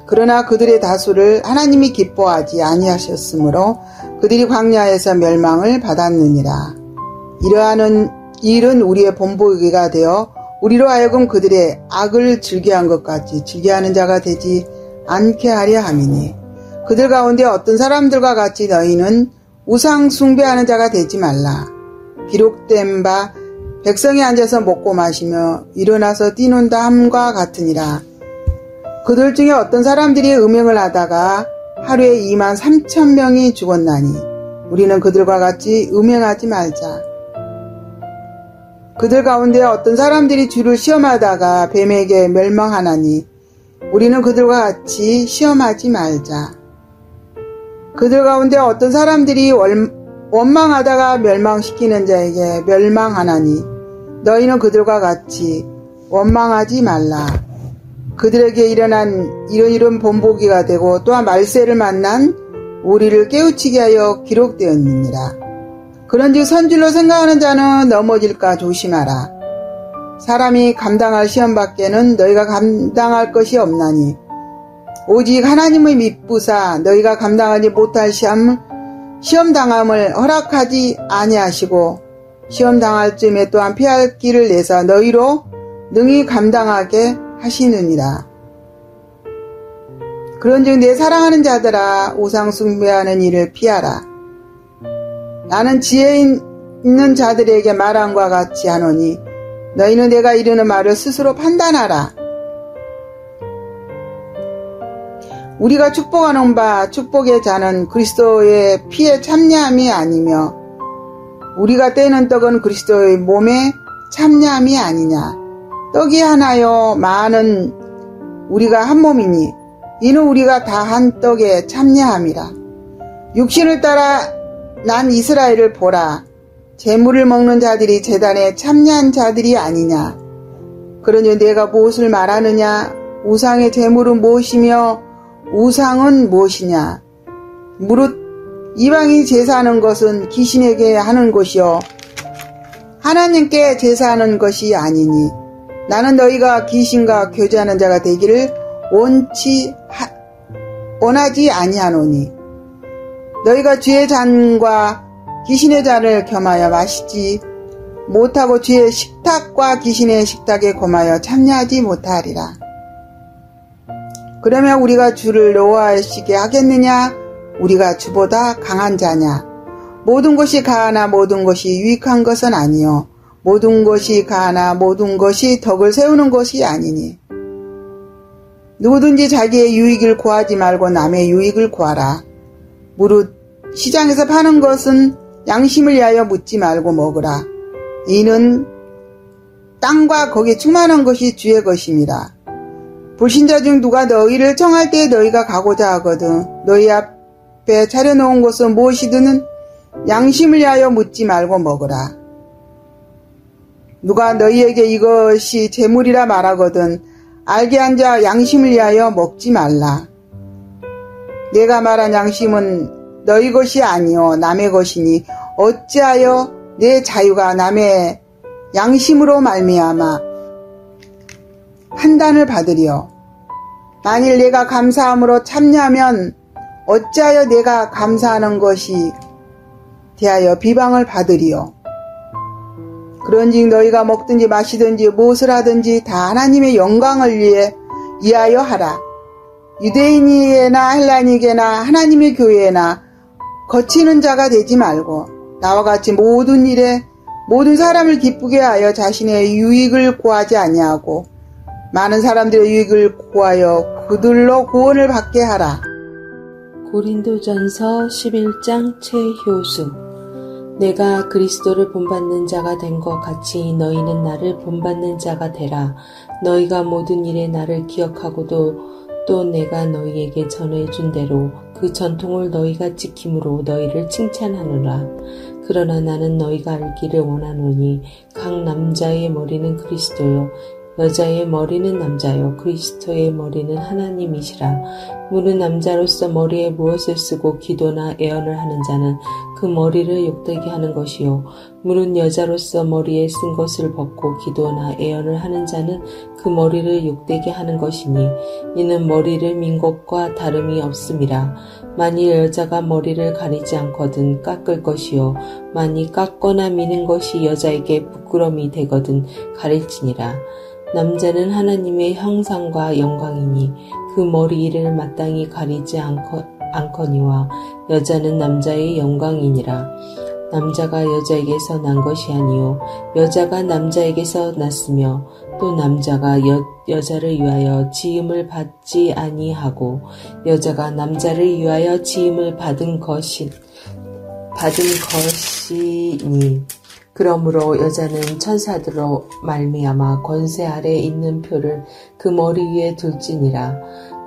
그러나 그들의 다수를 하나님이 기뻐하지 아니하셨으므로 그들이 광야에서 멸망을 받았느니라. 이러한 일은 우리의 본보기가 되어 우리로 하여금 그들의 악을 즐겨한 것 같이 즐겨하는 자가 되지 않게 하려 함이니 그들 가운데 어떤 사람들과 같이 너희는 우상 숭배하는 자가 되지 말라. 기록된 바 백성이 앉아서 먹고 마시며 일어나서 뛰논다 함과 같으니라. 그들 중에 어떤 사람들이 음행을 하다가 하루에 23,000명이 죽었나니 우리는 그들과 같이 음행하지 말자. 그들 가운데 어떤 사람들이 주를 시험하다가 뱀에게 멸망하나니 우리는 그들과 같이 시험하지 말자. 그들 가운데 어떤 사람들이 원망하다가 멸망시키는 자에게 멸망하나니 너희는 그들과 같이 원망하지 말라. 그들에게 일어난 이런 본보기가 되고 또한 말세를 만난 우리를 깨우치게 하여 기록되었느니라. 그런즉 선줄로 생각하는 자는 넘어질까 조심하라. 사람이 감당할 시험밖에는 너희가 감당할 것이 없나니 오직 하나님의 믿부사 너희가 감당하지 못할 시험당함을 허락하지 아니하시고 시험당할 쯤에 또한 피할 길을 내사 너희로 능히 감당하게 하시느니라. 그런즉 내 사랑하는 자들아 우상 숭배하는 일을 피하라. 나는 지혜 있는 자들에게 말함과 같이 하노니 너희는 내가 이르는 말을 스스로 판단하라. 우리가 축복하는 바 축복의 자는 그리스도의 피에 참여함이 아니며 우리가 떼는 떡은 그리스도의 몸에 참여함이 아니냐. 떡이 하나요 많은 우리가 한 몸이니 이는 우리가 다 한 떡에 참여함이라. 육신을 따라 난 이스라엘을 보라. 제물을 먹는 자들이 제단에 참여한 자들이 아니냐. 그러니 내가 무엇을 말하느냐. 우상의 제물은 무엇이며 우상은 무엇이냐. 무릇 이방인이 제사하는 것은 귀신에게 하는 것이요 하나님께 제사하는 것이 아니니 나는 너희가 귀신과 교제하는 자가 되기를 원하지 아니하노니 너희가 주의 잔과 귀신의 잔을 겸하여 마시지 못하고 주의 식탁과 귀신의 식탁에 겸하여 참여하지 못하리라. 그러면 우리가 주를 노하시게 하겠느냐? 우리가 주보다 강한 자냐? 모든 것이 가하나 모든 것이 유익한 것은 아니요 모든 것이 가하나 모든 것이 덕을 세우는 것이 아니니 누구든지 자기의 유익을 구하지 말고 남의 유익을 구하라. 무릇 시장에서 파는 것은 양심을 위하여 묻지 말고 먹으라. 이는 땅과 거기에 충만한 것이 주의 것임이라. 불신자 중 누가 너희를 청할 때 너희가 가고자 하거든 너희 앞에 차려놓은 것은 무엇이든 양심을 위하여 묻지 말고 먹으라. 누가 너희에게 이것이 재물이라 말하거든 알게 한 자 양심을 위하여 먹지 말라. 내가 말한 양심은 너희 것이 아니요 남의 것이니 어찌하여 내 자유가 남의 양심으로 말미암아 판단을 받으리요. 만일 내가 감사함으로 참여하면 어찌하여 내가 감사하는 것이 대하여 비방을 받으리요. 그런즉 너희가 먹든지 마시든지 무엇을 하든지 다 하나님의 영광을 위하여 하라. 유대인이나 헬라인에게나 하나님의 교회나 거치는 자가 되지 말고 나와 같이 모든 일에 모든 사람을 기쁘게 하여 자신의 유익을 구하지 아니하고 많은 사람들의 유익을 구하여 그들로 구원을 받게 하라. 고린도전서 11장 최효수. 내가 그리스도를 본받는 자가 된 것 같이 너희는 나를 본받는 자가 되라. 너희가 모든 일에 나를 기억하고도 또 내가 너희에게 전해준 대로 그 전통을 너희가 지킴으로 너희를 칭찬하노라. 그러나 나는 너희가 알기를 원하노니 각 남자의 머리는 그리스도요 여자의 머리는 남자요 그리스도의 머리는 하나님이시라. 무릇 남자로서 머리에 무엇을 쓰고 기도나 애언을 하는 자는 그 머리를 욕되게 하는 것이요 무릇 여자로서 머리에 쓴 것을 벗고 기도나 애언을 하는 자는 그 머리를 욕되게 하는 것이니 이는 머리를 민 것과 다름이 없음이라. 만일 여자가 머리를 가리지 않거든 깎을 것이요 만일 깎거나 미는 것이 여자에게 부끄러움이 되거든 가릴지니라. 남자는 하나님의 형상과 영광이니 그 머리를 마땅히 가리지 않거니와 여자는 남자의 영광이니라. 남자가 여자에게서 난 것이 아니요 여자가 남자에게서 났으며 또 남자가 여자를 위하여 지음을 받지 아니하고 여자가 남자를 위하여 지음을 받은 것이니 그러므로 여자는 천사들로 말미암아 권세 아래 있는 표를 그 머리 위에 둘지니라.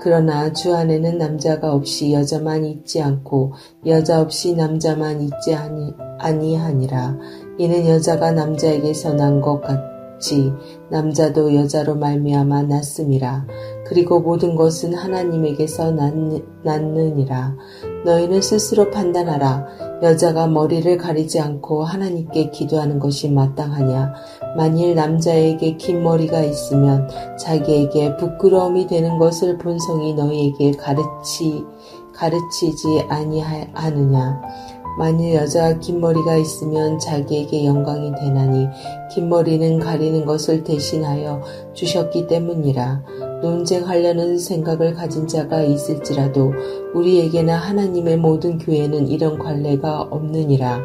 그러나 주 안에는 남자가 없이 여자만 있지 않고 여자 없이 남자만 있지 아니하니라. 이는 여자가 남자에게서 난 것 같이 남자도 여자로 말미암아 났음이라. 그리고 모든 것은 하나님에게서 났느니라. 너희는 스스로 판단하라. 여자가 머리를 가리지 않고 하나님께 기도하는 것이 마땅하냐? 만일 남자에게 긴 머리가 있으면 자기에게 부끄러움이 되는 것을 본성이 너희에게 가르치지 아니하느냐? 만일 여자가 긴 머리가 있으면 자기에게 영광이 되나니 긴 머리는 가리는 것을 대신하여 주셨기 때문이라. 논쟁하려는 생각을 가진 자가 있을지라도 우리에게나 하나님의 모든 교회는 이런 관례가 없느니라.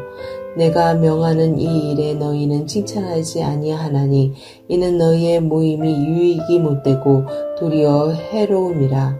내가 명하는 이 일에 너희는 칭찬하지 아니하나니 이는 너희의 모임이 유익이 못되고 도리어 해로움이라.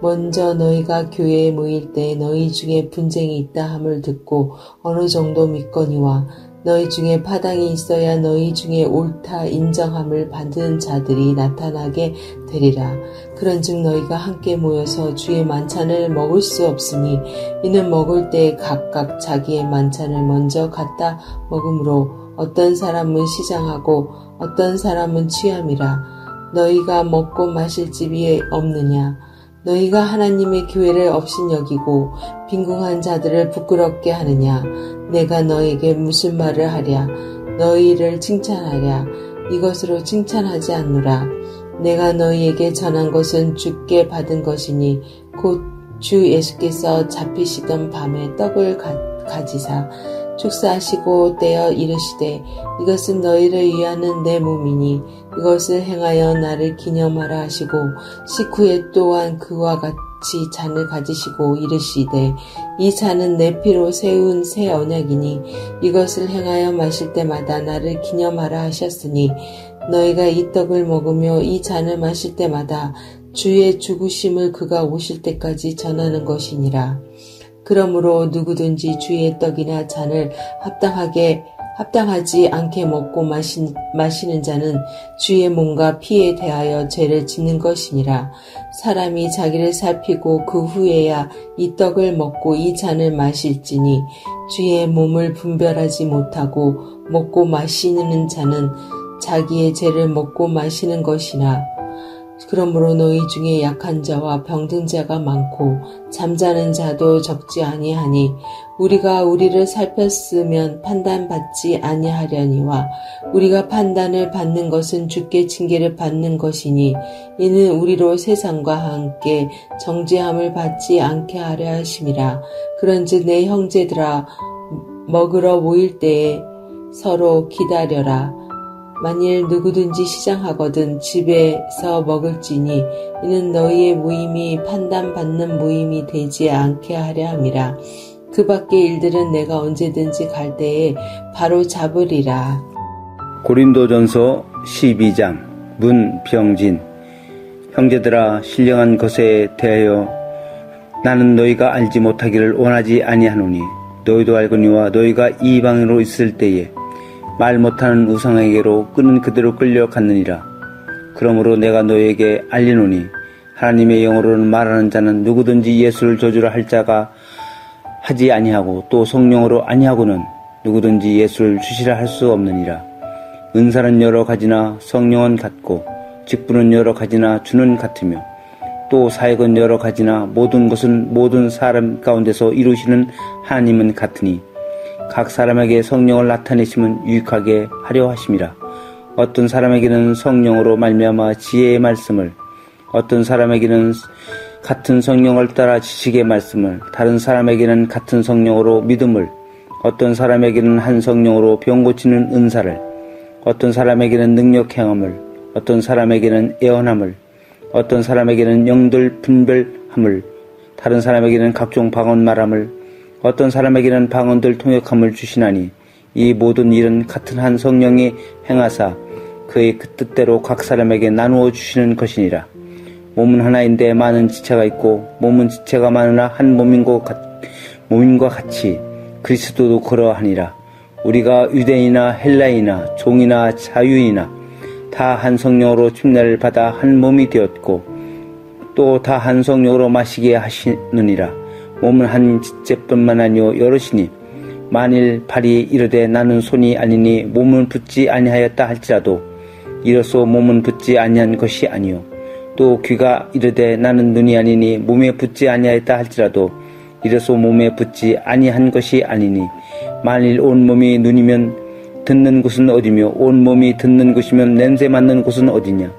먼저 너희가 교회에 모일 때 너희 중에 분쟁이 있다 함을 듣고 어느 정도 믿거니와 너희 중에 파당이 있어야 너희 중에 옳다 인정함을 받은 자들이 나타나게 되리라. 그런즉 너희가 함께 모여서 주의 만찬을 먹을 수 없으니 이는 먹을 때 각각 자기의 만찬을 먼저 갖다 먹으므로 어떤 사람은 시장하고 어떤 사람은 취함이라. 너희가 먹고 마실 집이 없느냐? 너희가 하나님의 교회를 업신여기고 빈궁한 자들을 부끄럽게 하느냐? 내가 너에게 무슨 말을 하랴? 너희를 칭찬하랴? 이것으로 칭찬하지 않노라. 내가 너희에게 전한 것은 주께 받은 것이니 곧 주 예수께서 잡히시던 밤에 떡을 가지사 축사하시고 떼어 이르시되 이것은 너희를 위하는 내 몸이니 이것을 행하여 나를 기념하라 하시고 식후에 또한 그와 같이 잔을 가지시고 이르시되 이 잔은 내 피로 세운 새 언약이니 이것을 행하여 마실 때마다 나를 기념하라 하셨으니 너희가 이 떡을 먹으며 이 잔을 마실 때마다 주의 죽으심을 그가 오실 때까지 전하는 것이니라. 그러므로 누구든지 주의 떡이나 잔을 합당하지 않게 먹고 마시는 자는 주의 몸과 피에 대하여 죄를 짓는 것이니라. 사람이 자기를 살피고 그 후에야 이 떡을 먹고 이 잔을 마실지니 주의 몸을 분별하지 못하고 먹고 마시는 자는 자기의 죄를 먹고 마시는 것이나 그러므로 너희 중에 약한 자와 병든 자가 많고 잠자는 자도 적지 아니하니 우리가 우리를 살폈으면 판단받지 아니하려니와 우리가 판단을 받는 것은 주께 징계를 받는 것이니 이는 우리로 세상과 함께 정죄함을 받지 않게 하려 하심이라. 그런즉 내 형제들아 먹으러 모일 때에 서로 기다려라. 만일 누구든지 시장하거든 집에서 먹을지니 이는 너희의 모임이 판단받는 모임이 되지 않게 하려 함이라. 그 밖의 일들은 내가 언제든지 갈 때에 바로 잡으리라. 고린도전서 12장 문병진. 형제들아 신령한 것에 대하여 나는 너희가 알지 못하기를 원하지 아니하노니 너희도 알거니와 너희가 이방인으로 있을 때에 말 못하는 우상에게로 끄는 그대로 끌려갔느니라. 그러므로 내가 너희에게 알리노니 하나님의 영으로는 말하는 자는 누구든지 예수를 저주라 할 자가 하지 아니하고 또 성령으로 아니하고는 누구든지 예수를 주시라 할 수 없느니라. 은사는 여러 가지나 성령은 같고 직분은 여러 가지나 주는 같으며 또 사역은 여러 가지나 모든 것은 모든 사람 가운데서 이루시는 하나님은 같으니 각 사람에게 성령을 나타내심은 유익하게 하려 하심이라. 어떤 사람에게는 성령으로 말미암아 지혜의 말씀을, 어떤 사람에게는 같은 성령을 따라 지식의 말씀을, 다른 사람에게는 같은 성령으로 믿음을, 어떤 사람에게는 한 성령으로 병 고치는 은사를, 어떤 사람에게는 능력 행함을, 어떤 사람에게는 예언함을, 어떤 사람에게는 영들 분별함을, 다른 사람에게는 각종 방언 말함을, 어떤 사람에게는 방언들 통역함을 주시나니 이 모든 일은 같은 한 성령이 행하사 그의 그 뜻대로 각 사람에게 나누어 주시는 것이니라. 몸은 하나인데 많은 지체가 있고 몸은 지체가 많으나 한 몸인 것 같이 그리스도도 그러하니라. 우리가 유대인이나 헬라이나 종이나 자유인이나 다 한 성령으로 침례를 받아 한 몸이 되었고 또 다 한 성령으로 마시게 하시느니라. 몸은 한 지체뿐만 아니요 여럿이니 만일 발이 이르되 나는 손이 아니니 몸은 붙지 아니하였다 할지라도 이로써 몸은 붙지 아니한 것이 아니요 또 귀가 이르되 나는 눈이 아니니 몸에 붙지 아니하였다 할지라도 이로써 몸에 붙지 아니한 것이 아니니 만일 온 몸이 눈이면 듣는 곳은 어디며 온 몸이 듣는 곳이면 냄새 맡는 곳은 어디냐.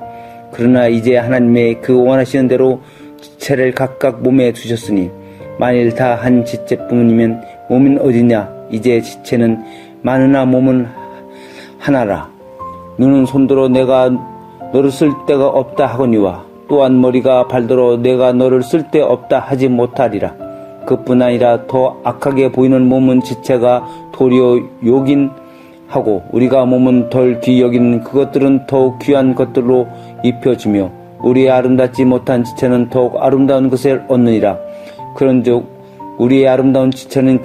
그러나 이제 하나님의 그 원하시는 대로 지체를 각각 몸에 두셨으니 만일 다 한 지체뿐이면 몸은 어디냐. 이제 지체는 많으나 몸은 하나라. 눈은 손들어 내가 너를 쓸 데가 없다 하거니와 또한 머리가 발들어 내가 너를 쓸 데 없다 하지 못하리라. 그뿐 아니라 더 악하게 보이는 몸은 지체가 도리어 욕인 하고 우리가 몸은 덜 귀여긴 그것들은 더욱 귀한 것들로 입혀주며 우리의 아름답지 못한 지체는 더욱 아름다운 것을 얻느니라. 그런즉 우리의 아름다운 지체는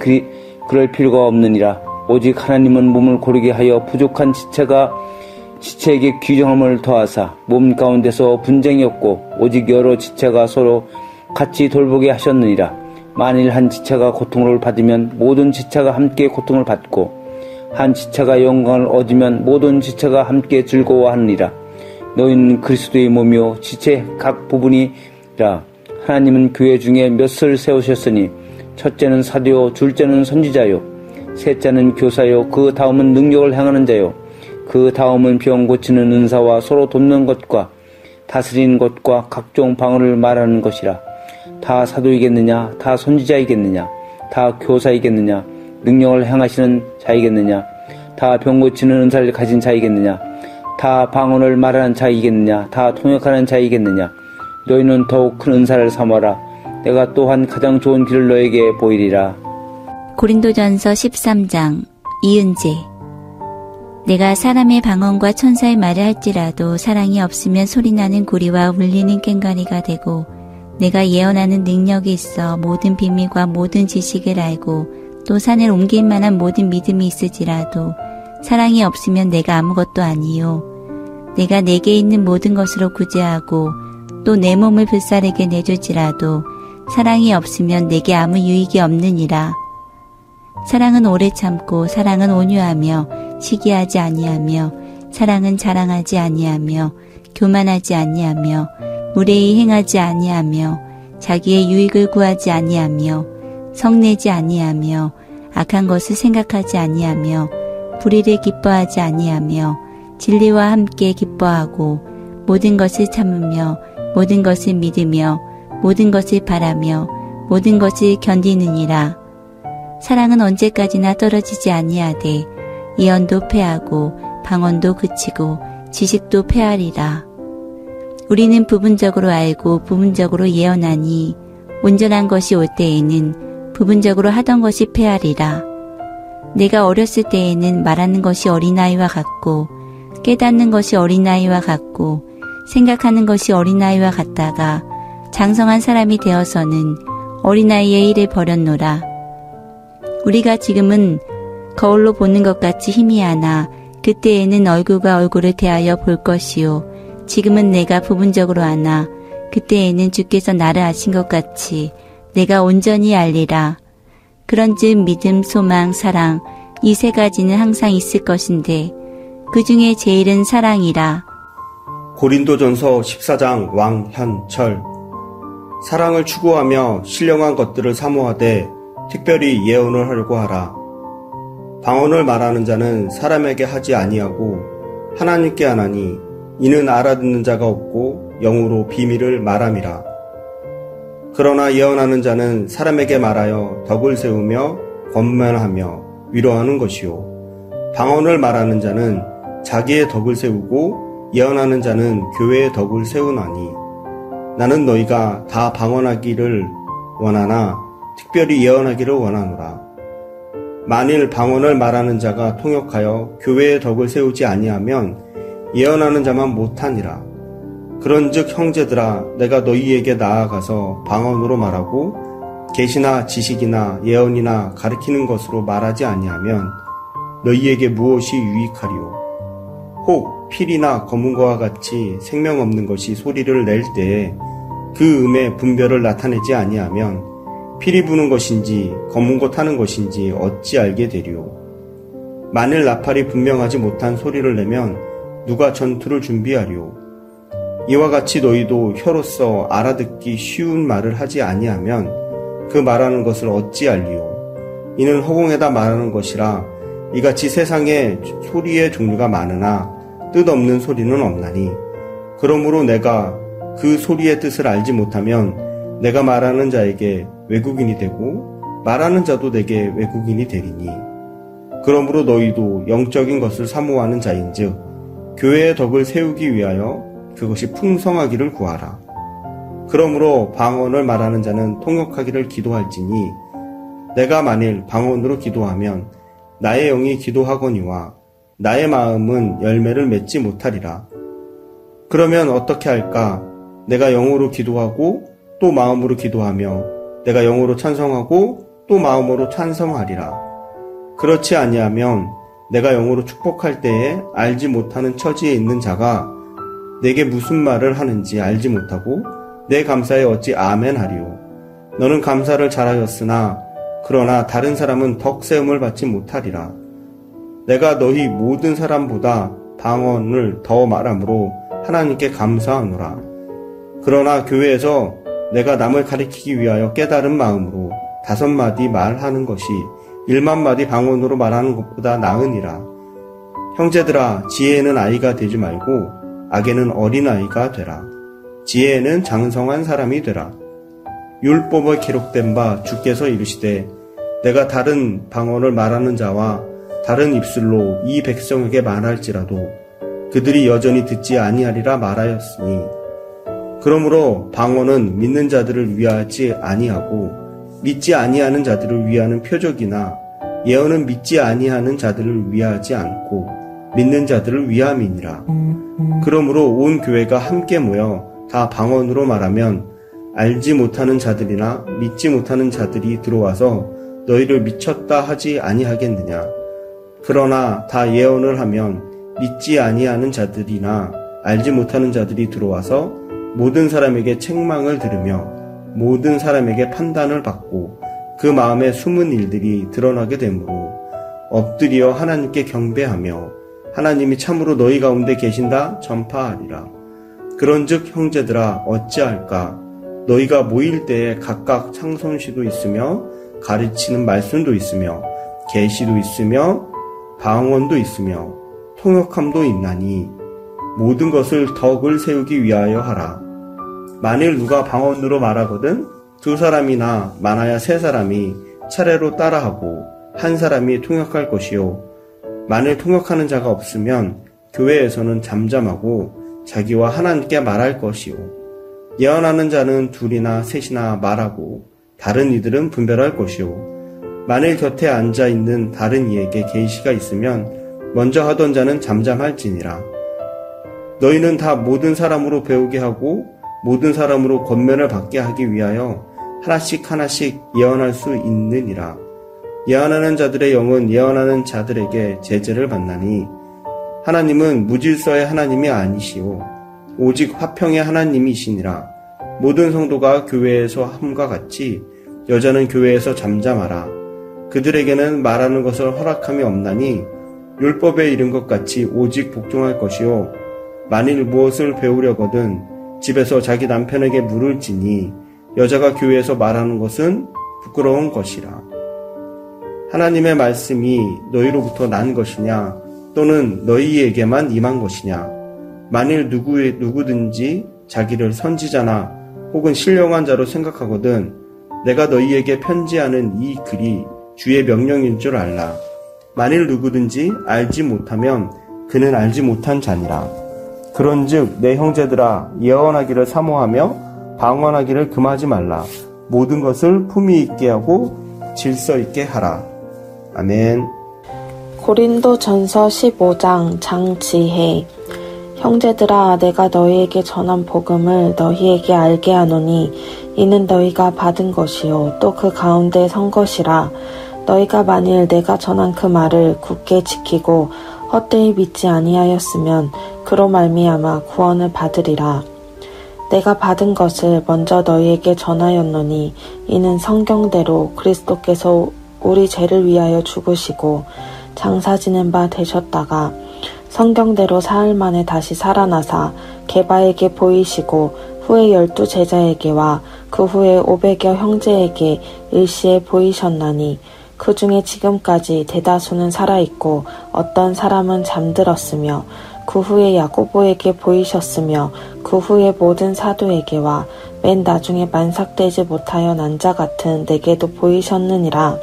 그럴 필요가 없느니라. 오직 하나님은 몸을 고르게 하여 부족한 지체에게 귀정함을 더하사 몸 가운데서 분쟁이 없고 오직 여러 지체가 서로 같이 돌보게 하셨느니라. 만일 한 지체가 고통을 받으면 모든 지체가 함께 고통을 받고 한 지체가 영광을 얻으면 모든 지체가 함께 즐거워하느니라. 너희는 그리스도의 몸이요 지체 각 부분이라. 하나님은 교회 중에 몇을 세우셨으니 첫째는 사도요 둘째는 선지자요 셋째는 교사요 그 다음은 능력을 행하는 자요 그 다음은 병 고치는 은사와 서로 돕는 것과 다스리는 것과 각종 방언을 말하는 것이라. 다 사도이겠느냐 다 선지자이겠느냐 다 교사이겠느냐 능력을 행하시는 자이겠느냐 다 병 고치는 은사를 가진 자이겠느냐 다 방언을 말하는 자이겠느냐 다 통역하는 자이겠느냐. 너희는 더욱 큰 은사를 삼아라. 내가 또한 가장 좋은 길을 너에게 보이리라. 고린도전서 13장 이은재. 내가 사람의 방언과 천사의 말을 할지라도 사랑이 없으면 소리나는 구리와 울리는 꽹과리가 되고 내가 예언하는 능력이 있어 모든 비밀과 모든 지식을 알고 또 산을 옮길 만한 모든 믿음이 있을지라도 사랑이 없으면 내가 아무것도 아니요. 내가 내게 있는 모든 것으로 구제하고 또 내 몸을 불사르게 내줄지라도 사랑이 없으면 내게 아무 유익이 없느니라. 사랑은 오래 참고 사랑은 온유하며 시기하지 아니하며 사랑은 자랑하지 아니하며 교만하지 아니하며 무례히 행하지 아니하며 자기의 유익을 구하지 아니하며 성내지 아니하며 악한 것을 생각하지 아니하며 불의를 기뻐하지 아니하며 진리와 함께 기뻐하고 모든 것을 참으며 모든 것을 믿으며 모든 것을 바라며 모든 것을 견디느니라. 사랑은 언제까지나 떨어지지 아니하되 예언도 패하고 방언도 그치고 지식도 패하리라. 우리는 부분적으로 알고 부분적으로 예언하니 온전한 것이 올 때에는 부분적으로 하던 것이 패하리라. 내가 어렸을 때에는 말하는 것이 어린아이와 같고 깨닫는 것이 어린아이와 같고 생각하는 것이 어린아이와 같다가 장성한 사람이 되어서는 어린아이의 일을 버렸노라. 우리가 지금은 거울로 보는 것 같이 희미하나 그때에는 얼굴과 얼굴을 대하여 볼 것이요 지금은 내가 부분적으로 아나 그때에는 주께서 나를 아신 것 같이 내가 온전히 알리라. 그런즉 믿음, 소망, 사랑 이 세 가지는 항상 있을 것인데 그 중에 제일은 사랑이라. 고린도전서 14장 왕현철. 사랑을 추구하며 신령한 것들을 사모하되 특별히 예언을 하려고 하라. 방언을 말하는 자는 사람에게 하지 아니하고 하나님께 하나니 이는 알아듣는 자가 없고 영으로 비밀을 말함이라. 그러나 예언하는 자는 사람에게 말하여 덕을 세우며 권면하며 위로하는 것이요 방언을 말하는 자는 자기의 덕을 세우고 예언하는 자는 교회의 덕을 세우나니 나는 너희가 다 방언하기를 원하나 특별히 예언하기를 원하노라. 만일 방언을 말하는 자가 통역하여 교회의 덕을 세우지 아니하면 예언하는 자만 못하니라. 그런즉 형제들아 내가 너희에게 나아가서 방언으로 말하고 계시나 지식이나 예언이나 가르치는 것으로 말하지 아니하면 너희에게 무엇이 유익하리요? 혹 필이나 검은 거와 같이 생명 없는 것이 소리를 낼 때에 그 음의 분별을 나타내지 아니하면 필이 부는 것인지 검은 거 타는 것인지 어찌 알게 되리요? 만일 나팔이 분명하지 못한 소리를 내면 누가 전투를 준비하리요? 이와 같이 너희도 혀로서 알아듣기 쉬운 말을 하지 아니하면 그 말하는 것을 어찌 알리요? 이는 허공에다 말하는 것이라 이같이 세상에 소리의 종류가 많으나 뜻없는 소리는 없나니 그러므로 내가 그 소리의 뜻을 알지 못하면 내가 말하는 자에게 외국인이 되고 말하는 자도 내게 외국인이 되리니 그러므로 너희도 영적인 것을 사모하는 자인즉 교회의 덕을 세우기 위하여 그것이 풍성하기를 구하라. 그러므로 방언을 말하는 자는 통역하기를 기도할지니 내가 만일 방언으로 기도하면 나의 영이 기도하거니와 나의 마음은 열매를 맺지 못하리라. 그러면 어떻게 할까? 내가 영으로 기도하고 또 마음으로 기도하며 내가 영으로 찬송하고 또 마음으로 찬송하리라. 그렇지 아니하면 내가 영으로 축복할 때에 알지 못하는 처지에 있는 자가 내게 무슨 말을 하는지 알지 못하고 내 감사에 어찌 아멘 하리요. 너는 감사를 잘하였으나 그러나 다른 사람은 덕 세움을 받지 못하리라. 내가 너희 모든 사람보다 방언을 더 말함으로 하나님께 감사하노라. 그러나 교회에서 내가 남을 가리키기 위하여 깨달은 마음으로 5마디 말하는 것이 1만마디 방언으로 말하는 것보다 나으니라. 형제들아, 지혜에는 아이가 되지 말고 악에는 어린아이가 되라. 지혜에는 장성한 사람이 되라. 율법에 기록된 바 주께서 이르시되 내가 다른 방언을 말하는 자와 다른 입술로 이 백성에게 말할지라도 그들이 여전히 듣지 아니하리라 말하였으니 그러므로 방언은 믿는 자들을 위하지 아니하고 믿지 아니하는 자들을 위하는 표적이나 예언은 믿지 아니하는 자들을 위하지 않고 믿는 자들을 위함이니라. 그러므로 온 교회가 함께 모여 다 방언으로 말하면 알지 못하는 자들이나 믿지 못하는 자들이 들어와서 너희를 미쳤다 하지 아니하겠느냐. 그러나 다 예언을 하면 믿지 아니하는 자들이나 알지 못하는 자들이 들어와서 모든 사람에게 책망을 들으며 모든 사람에게 판단을 받고 그 마음에 숨은 일들이 드러나게 되므로 엎드려 하나님께 경배하며 하나님이 참으로 너희 가운데 계신다 전파하리라. 그런즉 형제들아 어찌할까? 너희가 모일 때에 각각 창송시도 있으며 가르치는 말씀도 있으며 계시도 있으며 방언도 있으며 통역함도 있나니 모든 것을 덕을 세우기 위하여 하라. 만일 누가 방언으로 말하거든 2사람이나 많아야 3사람이 차례로 따라하고 1사람이 통역할 것이요. 만일 통역하는 자가 없으면 교회에서는 잠잠하고 자기와 하나님께 말할 것이요. 예언하는 자는 2이나 3이나 말하고 다른 이들은 분별할 것이요. 만일 곁에 앉아있는 다른 이에게 계시가 있으면 먼저 하던 자는 잠잠할지니라. 너희는 다 모든 사람으로 배우게 하고 모든 사람으로 권면을 받게 하기 위하여 하나씩 하나씩 예언할 수 있느니라. 예언하는 자들의 영은 예언하는 자들에게 제재를 받나니 하나님은 무질서의 하나님이 아니시오 오직 화평의 하나님이시니라. 모든 성도가 교회에서 함과 같이 여자는 교회에서 잠잠하라. 그들에게는 말하는 것을 허락함이 없나니 율법에 이른 것 같이 오직 복종할 것이요. 만일 무엇을 배우려거든 집에서 자기 남편에게 물을지니 여자가 교회에서 말하는 것은 부끄러운 것이라. 하나님의 말씀이 너희로부터 난 것이냐 또는 너희에게만 임한 것이냐. 만일 누구든지 자기를 선지자나 혹은 신령한 자로 생각하거든 내가 너희에게 편지하는 이 글이 주의 명령인 줄 알라. 만일 누구든지 알지 못하면 그는 알지 못한 자니라. 그런즉 내 형제들아 예언하기를 사모하며 방언하기를 금하지 말라. 모든 것을 품위 있게 하고 질서 있게 하라. 아멘. 고린도전서 15장 장지혜. 형제들아 내가 너희에게 전한 복음을 너희에게 알게 하노니 이는 너희가 받은 것이요 또 그 가운데 선 것이라. 너희가 만일 내가 전한 그 말을 굳게 지키고 헛되이 믿지 아니하였으면 그로 말미암아 구원을 받으리라. 내가 받은 것을 먼저 너희에게 전하였노니 이는 성경대로 그리스도께서 우리 죄를 위하여 죽으시고 장사 지낸 바 되셨다가 성경대로 사흘 만에 다시 살아나사 게바에게 보이시고 후에 12 제자에게와 그 후에 500여 형제에게 일시에 보이셨나니 그 중에 지금까지 대다수는 살아있고 어떤 사람은 잠들었으며 그 후에 야고보에게 보이셨으며 그 후에 모든 사도에게와 맨 나중에 만삭되지 못하여 난 자 같은 내게도 보이셨느니라.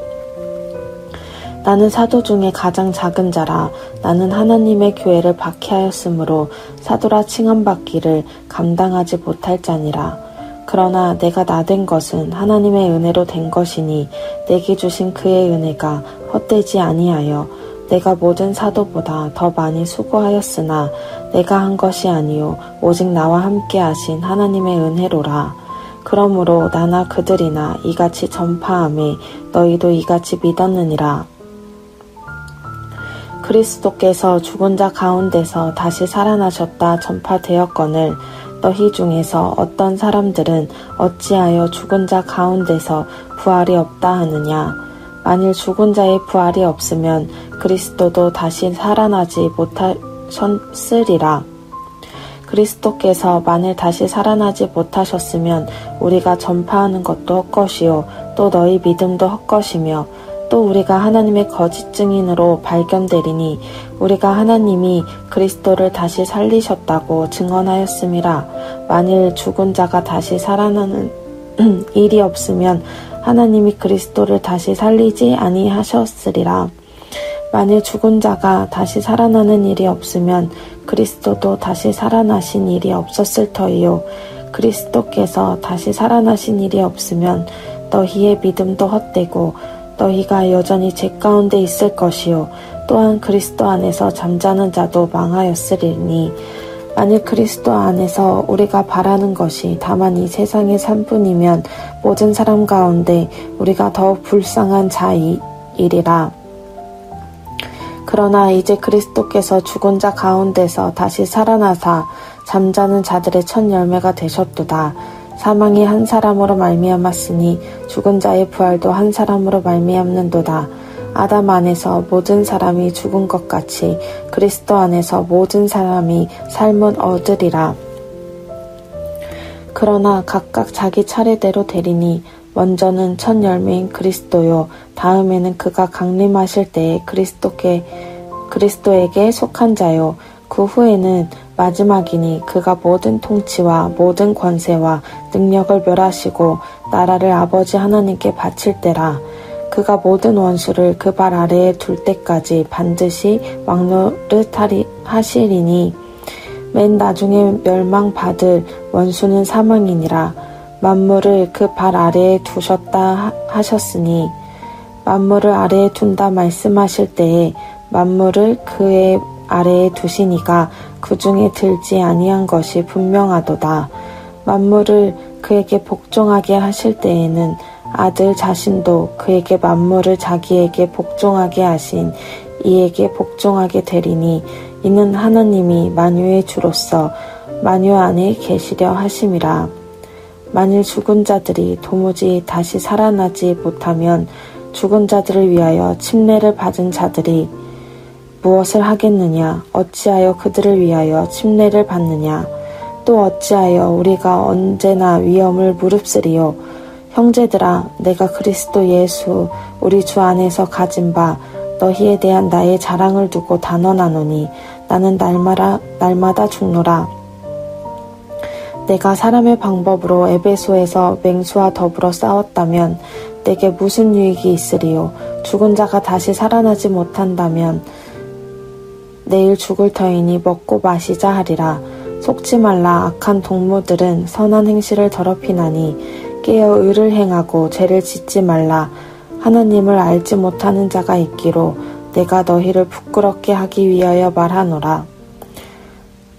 나는 사도 중에 가장 작은 자라. 나는 하나님의 교회를 박해하였으므로 사도라 칭함받기를 감당하지 못할 자니라. 그러나 내가 나된 것은 하나님의 은혜로 된 것이니 내게 주신 그의 은혜가 헛되지 아니하여 내가 모든 사도보다 더 많이 수고하였으나 내가 한 것이 아니요 오직 나와 함께 하신 하나님의 은혜로라. 그러므로 나나 그들이나 이같이 전파하매 너희도 이같이 믿었느니라. 그리스도께서 죽은 자 가운데서 다시 살아나셨다 전파되었거늘 너희 중에서 어떤 사람들은 어찌하여 죽은 자 가운데서 부활이 없다 하느냐. 만일 죽은 자의 부활이 없으면 그리스도도 다시 살아나지 못하셨으리라. 그리스도께서 만일 다시 살아나지 못하셨으면 우리가 전파하는 것도 헛것이요 또 너희 믿음도 헛것이며 또 우리가 하나님의 거짓 증인으로 발견되리니 우리가 하나님이 그리스도를 다시 살리셨다고 증언하였음이라. 만일 죽은 자가 다시 살아나는 일이 없으면 하나님이 그리스도를 다시 살리지 아니하셨으리라. 만일 죽은 자가 다시 살아나는 일이 없으면 그리스도도 다시 살아나신 일이 없었을 터이요. 그리스도께서 다시 살아나신 일이 없으면 너희의 믿음도 헛되고 너희가 여전히 죄 가운데 있을 것이요 또한 그리스도 안에서 잠자는 자도 망하였으리니 만일 그리스도 안에서 우리가 바라는 것이 다만 이 세상의 산뿐이면 모든 사람 가운데 우리가 더욱 불쌍한 자이리라. 그러나 이제 그리스도께서 죽은 자 가운데서 다시 살아나사 잠자는 자들의 첫 열매가 되셨도다. 사망이 한 사람으로 말미암았으니 죽은 자의 부활도 한 사람으로 말미암는도다. 아담 안에서 모든 사람이 죽은 것 같이 그리스도 안에서 모든 사람이 삶을 얻으리라. 그러나 각각 자기 차례대로 되리니 먼저는 첫 열매인 그리스도요 다음에는 그가 강림하실 때에 그리스도에게 속한 자요 그 후에는 마지막이니 그가 모든 통치와 모든 권세와 능력을 멸하시고 나라를 아버지 하나님께 바칠 때라. 그가 모든 원수를 그 발 아래에 둘 때까지 반드시 왕노릇 하시리니 맨 나중에 멸망받을 원수는 사망이니라. 만물을 그 발 아래에 두셨다 하셨으니 만물을 아래에 둔다 말씀하실 때에 만물을 그의 아래에 두시니가 그 중에 들지 아니한 것이 분명하도다. 만물을 그에게 복종하게 하실 때에는 아들 자신도 그에게 만물을 자기에게 복종하게 하신 이에게 복종하게 되리니 이는 하나님이 만유의 주로서 만유 안에 계시려 하심이라. 만일 죽은 자들이 도무지 다시 살아나지 못하면 죽은 자들을 위하여 침례를 받은 자들이 무엇을 하겠느냐? 어찌하여 그들을 위하여 침례를 받느냐? 또 어찌하여 우리가 언제나 위험을 무릅쓰리요? 형제들아, 내가 그리스도 예수 우리 주 안에서 가진 바 너희에 대한 나의 자랑을 두고 단언하노니 나는 날마다 죽노라. 내가 사람의 방법으로 에베소에서 맹수와 더불어 싸웠다면 내게 무슨 유익이 있으리요? 죽은 자가 다시 살아나지 못한다면 내일 죽을 터이니 먹고 마시자 하리라. 속지 말라. 악한 동무들은 선한 행실을 더럽히나니 깨어 의를 행하고 죄를 짓지 말라. 하나님을 알지 못하는 자가 있기로 내가 너희를 부끄럽게 하기 위하여 말하노라.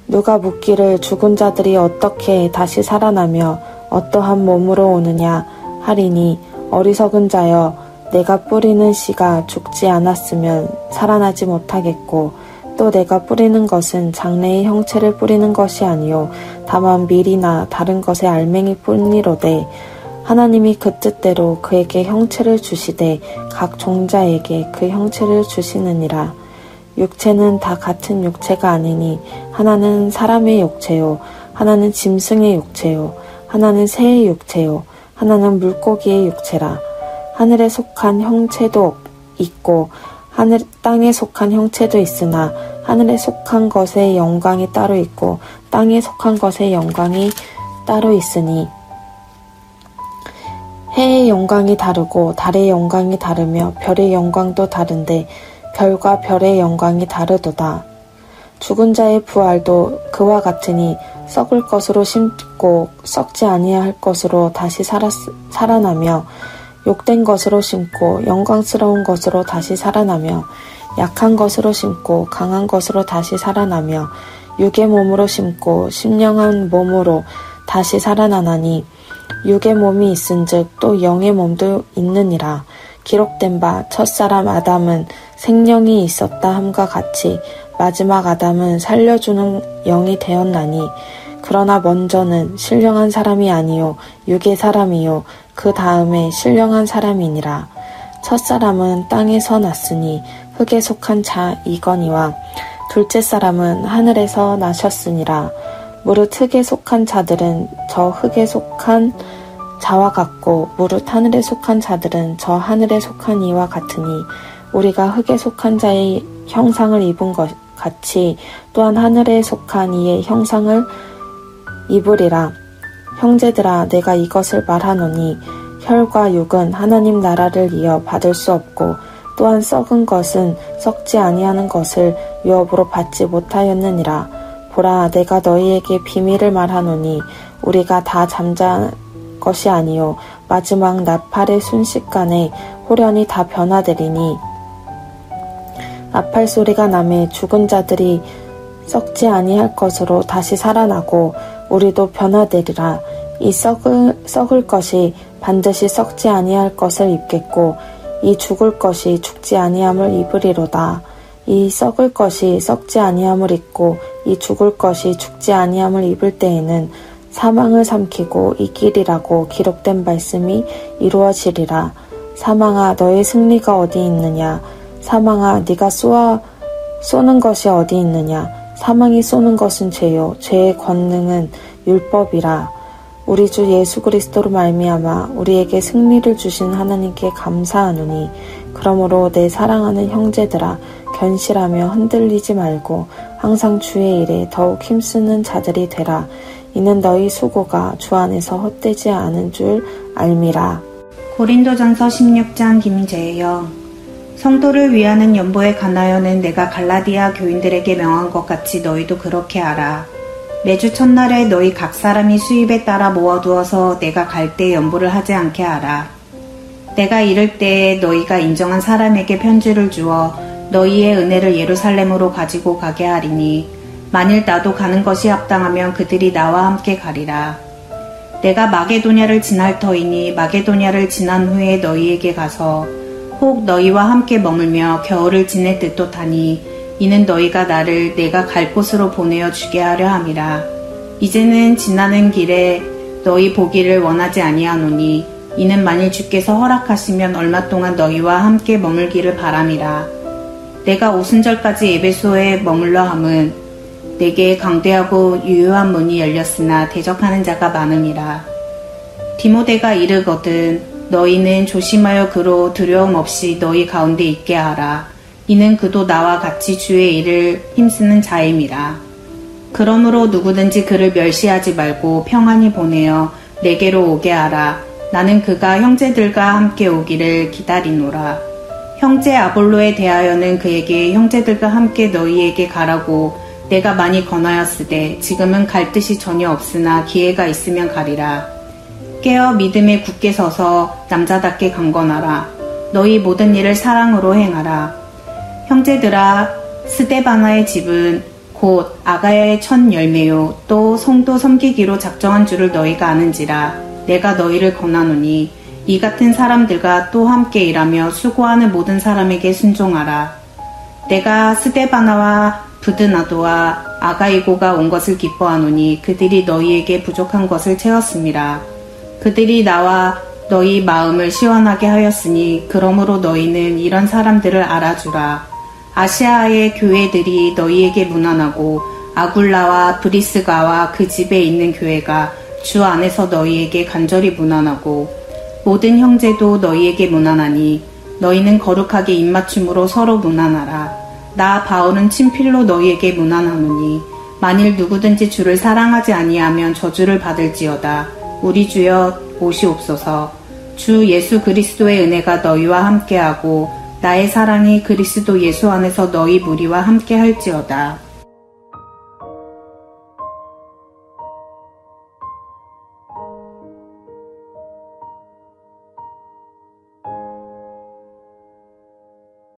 누가 묻기를 죽은 자들이 어떻게 다시 살아나며 어떠한 몸으로 오느냐 하리니 어리석은 자여 내가 뿌리는 씨가 죽지 않았으면 살아나지 못하겠고 또 내가 뿌리는 것은 장래의 형체를 뿌리는 것이 아니요 다만 밀이나 다른 것의 알맹이 뿐이로되 하나님이 그 뜻대로 그에게 형체를 주시되 각 종자에게 그 형체를 주시느니라. 육체는 다 같은 육체가 아니니 하나는 사람의 육체요 하나는 짐승의 육체요 하나는 새의 육체요 하나는 물고기의 육체라. 하늘에 속한 형체도 있고 땅에 속한 형체도 있으나 하늘에 속한 것의 영광이 따로 있고 땅에 속한 것의 영광이 따로 있으니 해의 영광이 다르고 달의 영광이 다르며 별의 영광도 다른데 별과 별의 영광이 다르도다. 죽은 자의 부활도 그와 같으니 썩을 것으로 심고 썩지 아니할 것으로 다시 살아나며 욕된 것으로 심고 영광스러운 것으로 다시 살아나며 약한 것으로 심고 강한 것으로 다시 살아나며 육의 몸으로 심고 심령한 몸으로 다시 살아나나니 육의 몸이 있은즉 또 영의 몸도 있느니라. 기록된 바 첫사람 아담은 생명이 있었다 함과 같이 마지막 아담은 살려주는 영이 되었나니 그러나 먼저는 신령한 사람이 아니요 육의 사람이요 그 다음에 신령한 사람이니라. 첫사람은 땅에서 났으니 흙에 속한 자이거니와 둘째 사람은 하늘에서 나셨으니라. 무릇 흙에 속한 자들은 저 흙에 속한 자와 같고 무릇 하늘에 속한 자들은 저 하늘에 속한 이와 같으니 우리가 흙에 속한 자의 형상을 입은 것 같이 또한 하늘에 속한 이의 형상을 입으리라. 형제들아 내가 이것을 말하노니 혈과 육은 하나님 나라를 이어 받을 수 없고 또한 썩은 것은 썩지 아니하는 것을 유업으로 받지 못하였느니라. 보라 내가 너희에게 비밀을 말하노니 우리가 다 잠잔 것이 아니요 마지막 나팔의 순식간에 호련히 다 변화되리니 나팔 소리가 나매 죽은 자들이 썩지 아니할 것으로 다시 살아나고 우리도 변화되리라. 이 썩을 것이 반드시 썩지 아니할 것을 입겠고 이 죽을 것이 죽지 아니함을 입으리로다. 이 썩을 것이 썩지 아니함을 입고 이 죽을 것이 죽지 아니함을 입을 때에는 사망을 삼키고 이기리라고 기록된 말씀이 이루어지리라. 사망아 너의 승리가 어디 있느냐? 사망아 네가 쏘는 것이 어디 있느냐? 사망이 쏘는 것은 죄요 죄의 권능은 율법이라. 우리 주 예수 그리스도로 말미암아 우리에게 승리를 주신 하나님께 감사하노니 그러므로 내 사랑하는 형제들아 견실하며 흔들리지 말고 항상 주의 일에 더욱 힘쓰는 자들이 되라. 이는 너희 수고가 주 안에서 헛되지 않은 줄 알미라. 고린도전서 16장 김재영. 성도를 위하는 연보에 관하여는 내가 갈라디아 교인들에게 명한 것 같이 너희도 그렇게 하라. 매주 첫날에 너희 각 사람이 수입에 따라 모아두어서 내가 갈 때 연보를 하지 않게 하라. 내가 이를 때에 너희가 인정한 사람에게 편지를 주어 너희의 은혜를 예루살렘으로 가지고 가게 하리니 만일 나도 가는 것이 합당하면 그들이 나와 함께 가리라. 내가 마게도냐를 지날 터이니 마게도냐를 지난 후에 너희에게 가서 혹 너희와 함께 머물며 겨울을 지낼 듯도 하니 이는 너희가 나를 내가 갈 곳으로 보내어 주게 하려 함이라. 이제는 지나는 길에 너희 보기를 원하지 아니하노니 이는 만일 주께서 허락하시면 얼마 동안 너희와 함께 머물기를 바람이라. 내가 오순절까지 에베소에 머물러 함은 내게 강대하고 유효한 문이 열렸으나 대적하는 자가 많음이라. 디모데가 이르거든 너희는 조심하여 그로 두려움 없이 너희 가운데 있게 하라. 이는 그도 나와 같이 주의 일을 힘쓰는 자임이라. 그러므로 누구든지 그를 멸시하지 말고 평안히 보내어 내게로 오게 하라. 나는 그가 형제들과 함께 오기를 기다리노라. 형제 아볼로에 대하여는 그에게 형제들과 함께 너희에게 가라고 내가 많이 권하였으되 지금은 갈 뜻이 전혀 없으나 기회가 있으면 가리라. 깨어 믿음에 굳게 서서 남자답게 강건하라. 너희 모든 일을 사랑으로 행하라. 형제들아 스데바나의 집은 곧 아가야의 첫 열매요 또 성도 섬기기로 작정한 줄을 너희가 아는지라. 내가 너희를 권하노니 이 같은 사람들과 또 함께 일하며 수고하는 모든 사람에게 순종하라. 내가 스데바나와 부드나도와 아가이고가 온 것을 기뻐하노니 그들이 너희에게 부족한 것을 채웠음이라. 그들이 나와 너희 마음을 시원하게 하였으니 그러므로 너희는 이런 사람들을 알아주라. 아시아의 교회들이 너희에게 문안하고 아굴라와 브리스가와 그 집에 있는 교회가 주 안에서 너희에게 간절히 문안하고 모든 형제도 너희에게 문안하니 너희는 거룩하게 입맞춤으로 서로 문안하라. 나 바울은 친필로 너희에게 문안하노니 만일 누구든지 주를 사랑하지 아니하면 저주를 받을지어다. 우리 주여 오시옵소서. 주 예수 그리스도의 은혜가 너희와 함께하고 나의 사랑이 그리스도 예수 안에서 너희 무리와 함께할지어다.